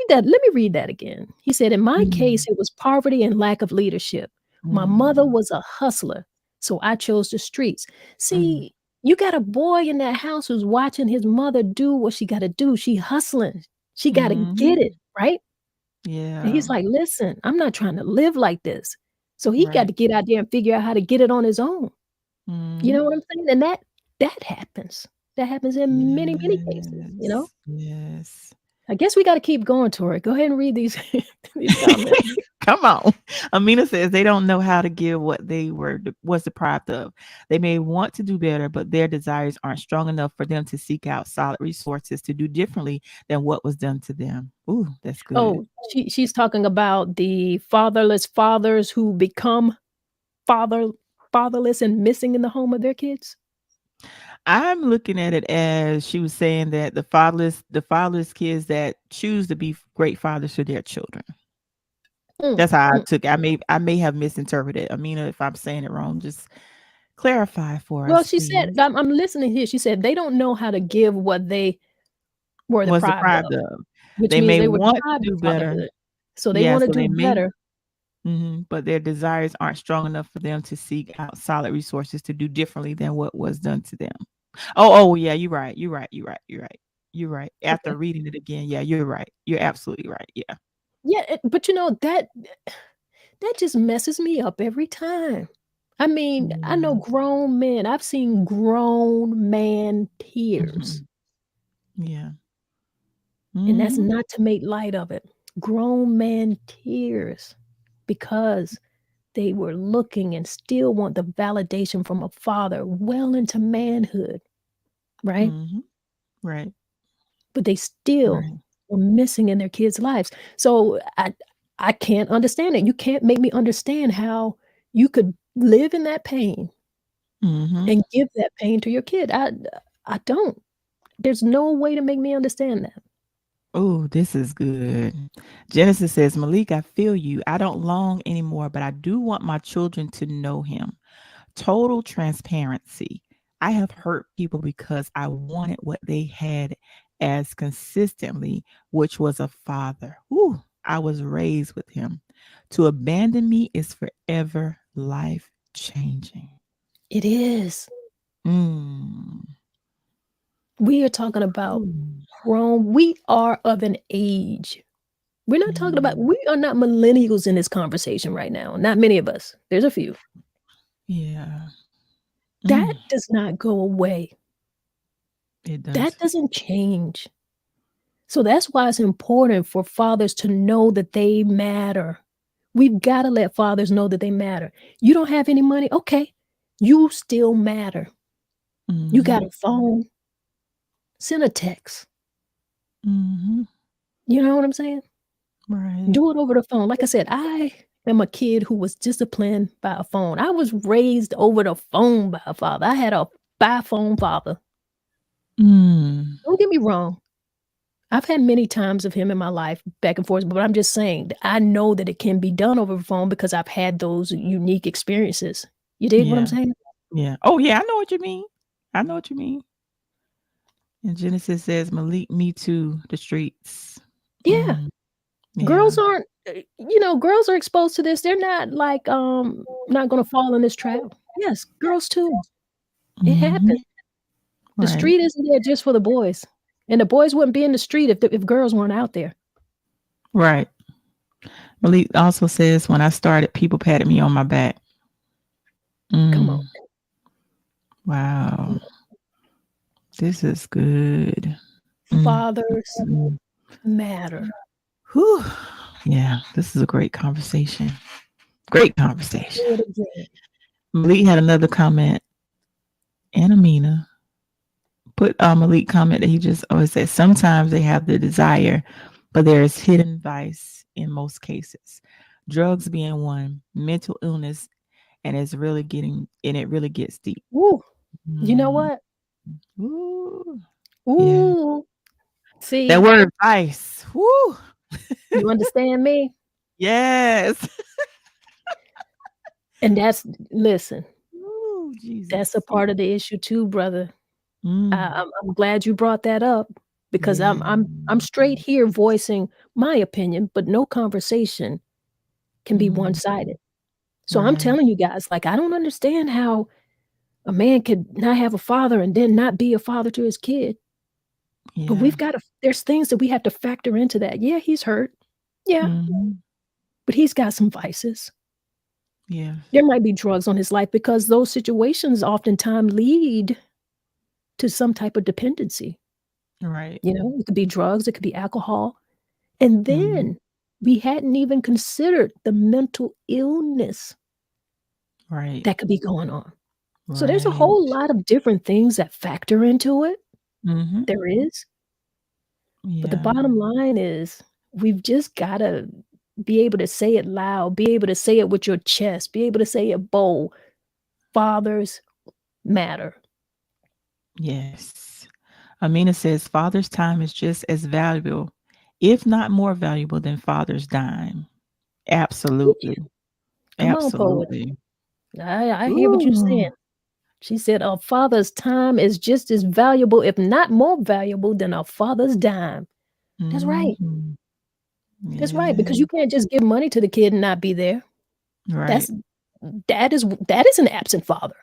that. Let me read that again. He said, in my case, it was poverty and lack of leadership. My mother was a hustler, so I chose the streets. See, you got a boy in that house who's watching his mother do what she got to do. She hustling. She got to get it, right? Yeah. And he's like, listen, I'm not trying to live like this. So he got to get out there and figure out how to get it on his own. You know what I'm saying? And that happens. That happens in many, many cases, Yes. I guess we got to keep going, Tori. Go ahead and read these comments. Come on. Amina says they don't know how to give what they was deprived of. They may want to do better, but their desires aren't strong enough for them to seek out solid resources to do differently than what was done to them. Ooh, that's good. Oh, she's talking about the fatherless fathers who become fatherless and missing in the home of their kids. I'm looking at it as she was saying that the fatherless kids that choose to be great fathers to their children. That's how I took it. I may have misinterpreted. Amina, if I'm saying it wrong, just clarify for us. Well, she please. said, I'm listening here. She said they don't know how to give what they were deprived of, which they means may they were want deprived to do of better. fatherhood. So they want to do better. But their desires aren't strong enough for them to seek out solid resources to do differently than what was done to them. Oh yeah, you're right. After reading it again, yeah, you're right. You're absolutely right. Yeah. Yeah, but that just messes me up every time. I mean, I know grown men. I've seen grown man tears. Yeah. And that's not to make light of it. Grown man tears because they were looking and still want the validation from a father well into manhood, right? Right. But they still were missing in their kids' lives. So I can't understand it. You can't make me understand how you could live in that pain and give that pain to your kid. I don't. There's no way to make me understand that. Oh, this is good. Genesis says, Malik, I feel you. I don't long anymore, but I do want my children to know him. Total transparency. I have hurt people because I wanted what they had as consistently, which was a father. Ooh, I was raised with him. To abandon me is forever life changing. It is. Mm. We are talking about Ooh. grown. We are of an age. We're not talking about, we are not millennials in this conversation right now. Not many of us. There's a few. Yeah. That does not go away. It does. That doesn't change. So that's why it's important for fathers to know that they matter. We've got to let fathers know that they matter. You don't have any money? Okay. You still matter. You got a phone? Send a text. Mm-hmm. You know what I'm saying? Right. Do it over the phone. Like I said, I am a kid who was disciplined by a phone. I was raised over the phone by a father. I had a by phone father. Don't get me wrong. I've had many times of him in my life back and forth, but I'm just saying I know that it can be done over the phone because I've had those unique experiences. You dig what I'm saying? Yeah. Oh, yeah. I know what you mean. I know what you mean. And Genesis says, Malik, me too, the streets. Yeah. Girls aren't, girls are exposed to this. They're not like, not going to fall in this trap. Yes, girls too. It happens. The Right. street isn't there just for the boys. And the boys wouldn't be in the street if girls weren't out there. Right. Malik also says, when I started, people patted me on my back. Come on. Wow. This is good. Fathers matter. Whew. Yeah, this is a great conversation. Great conversation. Do it again. Malik had another comment. And Amina put Malik comment that he just always said, sometimes they have the desire, but there is hidden vice in most cases. Drugs being one, mental illness, and it really gets deep. Woo. You know what? Ooh. Ooh. Yeah. See, That word vice. Woo. you understand me? Yes. And listen, Ooh, Jesus. that's a part of the issue too, brother. I'm glad you brought that up because I'm straight here voicing my opinion, but no conversation can be one-sided. So I'm telling you guys, like, I don't understand how a man could not have a father and then not be a father to his kid. But there's things that we have to factor into that. Yeah, he's hurt. Yeah. But he's got some vices. Yeah. There might be drugs on his life because those situations oftentimes lead to some type of dependency. Right. It could be drugs, it could be alcohol. And then we hadn't even considered the mental illness that could be going on. So there's a whole lot of different things that factor into it. There is. But the bottom line is we've just got to be able to say it loud, be able to say it with your chest, be able to say it bold. Fathers matter. Yes. Amina says father's time is just as valuable, if not more valuable than father's dime. Absolutely. Come on, poet. Absolutely. I hear what you're saying. She said a father's time is just as valuable, if not more valuable, than a father's dime. That's right. That's right, because you can't just give money to the kid and not be there. Right. That is an absent father.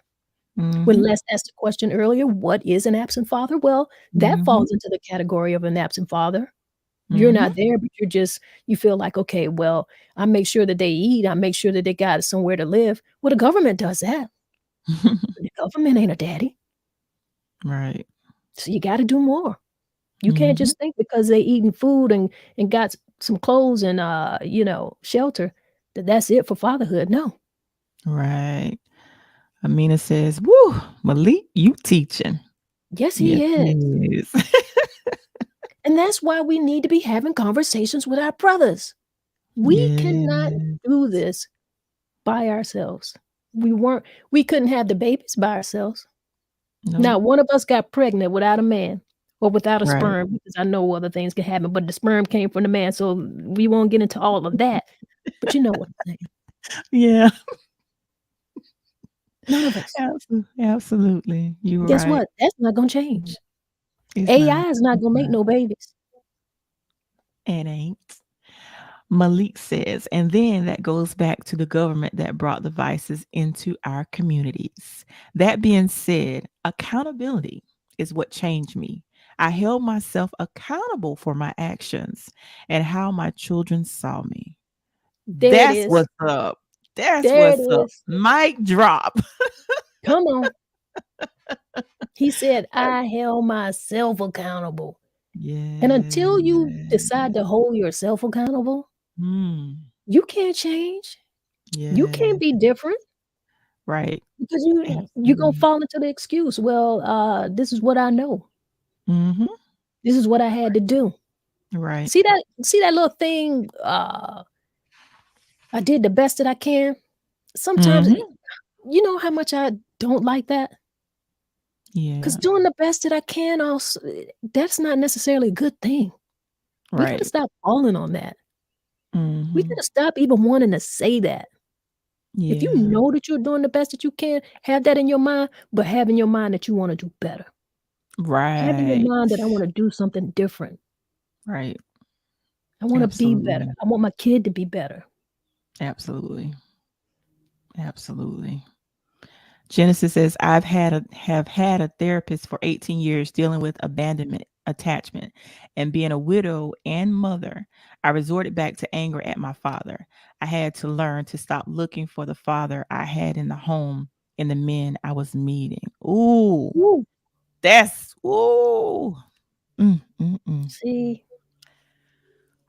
When Les asked the question earlier, what is an absent father? Well, that falls into the category of an absent father. You're not there, but you feel like, okay, well, I make sure that they eat. I make sure that they got somewhere to live. Well, the government does that. The government ain't a daddy. Right. So you got to do more. You can't just think because they eating food and got some clothes and, shelter, that's it for fatherhood. No. Right. Amina says, woo, Malik, you teaching. Yes, he is. And that's why we need to be having conversations with our brothers. We cannot do this by ourselves. We couldn't have the babies by ourselves. No. Now, one of us got pregnant without a man or without a Right. sperm, because I know other things can happen, but the sperm came from the man, so we won't get into all of that. But you know what I'm saying. Yeah. None of us. Absolutely. You're Guess right. what? That's not going to change. It's AI not. is not It's gonna make not. no babies. It ain't. Malik says, and then that goes back to the government that brought the vices into our communities. That being said, accountability is what changed me. I held myself accountable for my actions and how my children saw me. There it That's is. what's up. That's There it what's up. is. Mic drop. Come on. He said, I held myself accountable. And until you decide Yeah. to hold yourself accountable, Mm. you can't change. You Yeah. can't be different Right. because you're gonna Absolutely. fall into the excuse. Well, this is what I know. Mm-hmm. This is what I had to do. Right. See that little thing, I did the best that I can. Sometimes Mm-hmm. you know how much I don't like that? Because Yeah. doing the best that I can also that's not necessarily a good thing. We gotta Right. stop falling on that. We Mm-hmm. gotta stop even wanting to say that. If you Yeah. know that you're doing the best that you can, have that in your mind, but have in your mind that you wanna do better. Have in your Right. mind that I wanna do something different. Right. I wanna be better. Absolutely. I want my kid to be better. Absolutely. Absolutely. Genesis says, have had a therapist for 18 years dealing with abandonment, attachment, and being a widow and mother. I resorted back to anger at my father. I had to learn to stop looking for the father I had in the home in the men I was meeting. Ooh, Woo. that's ooh. Mm, mm, mm. See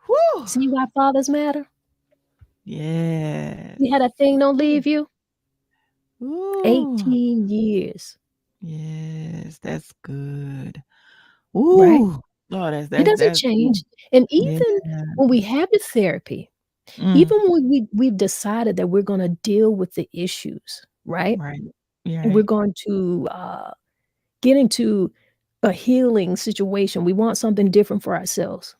Whew. see why fathers matter? Yes. You had that thing don't leave you? Ooh. 18 years, Yes, that's good. right? Ooh. Lord, that's It that's doesn't that's ooh. change, and Yeah. even when we have the therapy, Mm. even when we've decided that we're gonna deal with the issues, right? Right. You're And we're right. going to, get into a healing situation, we want something different for ourselves.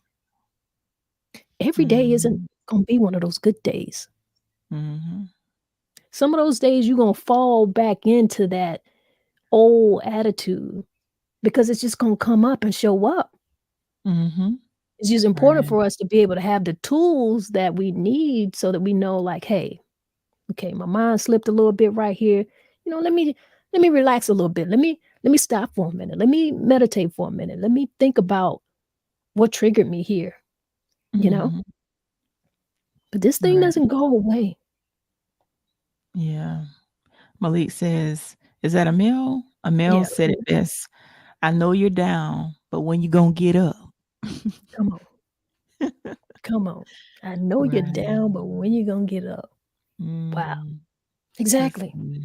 Every day isn't Mhm. gonna be one of those good days. Mhm. Some of those days you're gonna fall back into that old attitude because it's just gonna come up and show up. Mhm. It's just important Right. for us to be able to have the tools that we need so that we know like, "Hey, okay, my mind slipped a little bit right here. You know, let me relax a little bit. Let me stop for a minute. Let me meditate for a minute. Let me think about what triggered me here," you know? Mhm. But this thing Right. doesn't go away. Yeah. Malik says, "Is that a male?" A male Yeah, said it best. "I know you're down, but when you gonna get up?" come on. Come on. I know you're Right. down, but when you gonna get up? Wow. Mm. That's Exactly. good.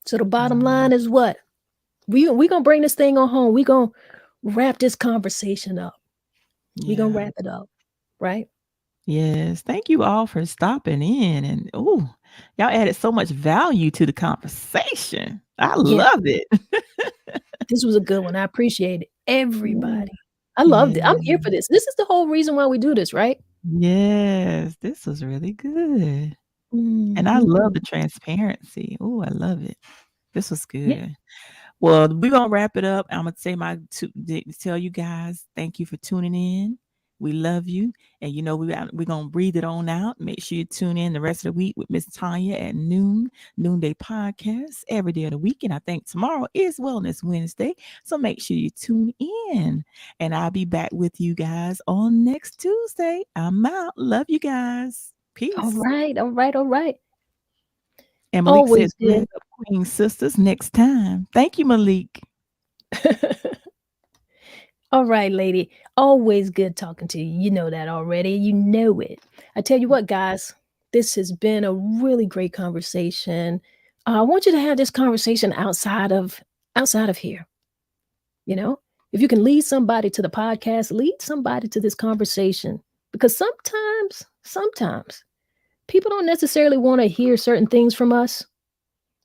So the bottom Wow. line is what? We gonna bring this thing on home. We gonna wrap this conversation up. We gonna Yeah. wrap it up, right? Yes. Thank you all for stopping in and ooh, y'all added so much value to the conversation. I Yeah, love it. this was a good one. I appreciate it. Yeah. Everybody. I loved it. I'm here Yeah. for this. This is the whole reason why we do this, right? Yes, this was really good. And I love Mhm. the transparency. Oh, I love it. This was Yeah. good. Well, we're gonna wrap it up. I'm gonna say tell you guys thank you for tuning in. We love you, and you know we're gonna breathe it on out. Make sure you tune in the rest of the week with Miss Tanya at noonday podcast every day of the week. And I think tomorrow is Wellness Wednesday, so make sure you tune in. And I'll be back with you guys on next Tuesday. I'm out. Love you guys. All Peace. right. All right. All right. And Malik says, Always "Bless good. up, Queen Sisters." Next time. Thank you, Malik. All right, lady. Always good talking to you. You know that already. You know it. I tell you what, guys, this has been a really great conversation. I want you to have this conversation outside of here. You know, if you can lead somebody to the podcast, lead somebody to this conversation because sometimes people don't necessarily want to hear certain things from us.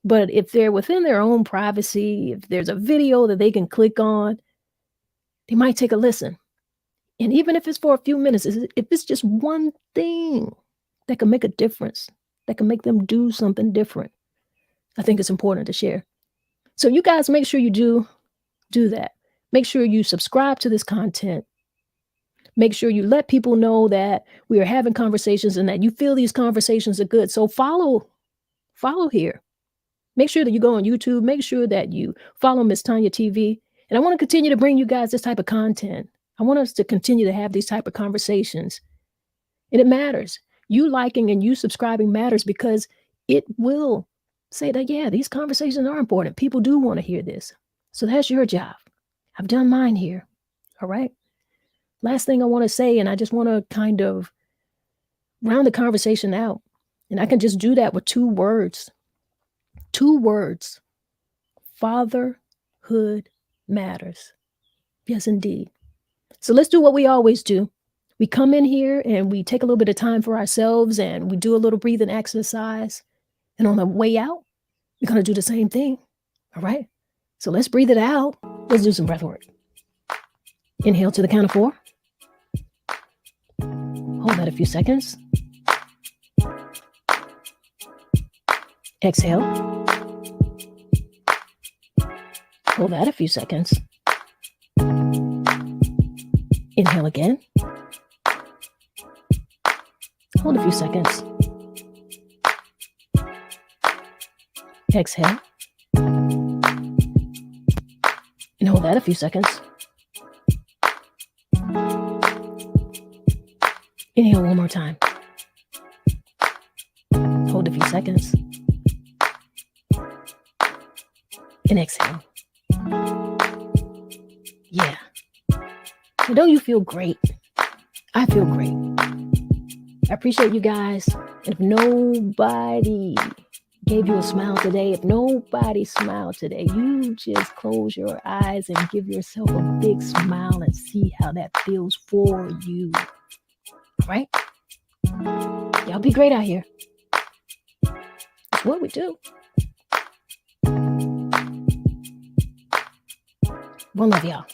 But if they're within their own privacy, if there's a video that they can click on, they might take a listen. And even if it's for a few minutes, if it's just one thing that can make a difference, that can make them do something different, I think it's important to share. So you guys make sure you do that. Make sure you subscribe to this content. Make sure you let people know that we are having conversations and that you feel these conversations are good. So follow here. Make sure that you go on YouTube. Make sure that you follow MsTONYA TV. And I want to continue to bring you guys this type of content. I want us to continue to have these type of conversations. And it matters. You liking and you subscribing matters because it will say that, yeah, these conversations are important. People do want to hear this. So that's your job. I've done mine here. All right. Last thing I want to say, and I just want to kind of round the conversation out. And I can just do that with 2 words. 2 words. Fatherhood matters. Yes, indeed. So let's do what we always do. We come in here and we take a little bit of time for ourselves and we do a little breathing exercise. And on the way out, we're going to do the same thing. All right. So let's breathe it out. Let's do some breath work. Inhale to the count of 4. Hold that a few seconds. Exhale. Hold that a few seconds. Inhale again. Hold a few seconds. Exhale. And hold that a few seconds. Inhale one more time. Hold a few seconds. And exhale. Yeah. And don't you feel great? I feel great. I appreciate you guys. And if nobody gave you a smile today, if nobody smiled today, you just close your eyes and give yourself a big smile and see how that feels for you. All right? Y'all be great out here. It's what we do. One love, y'all.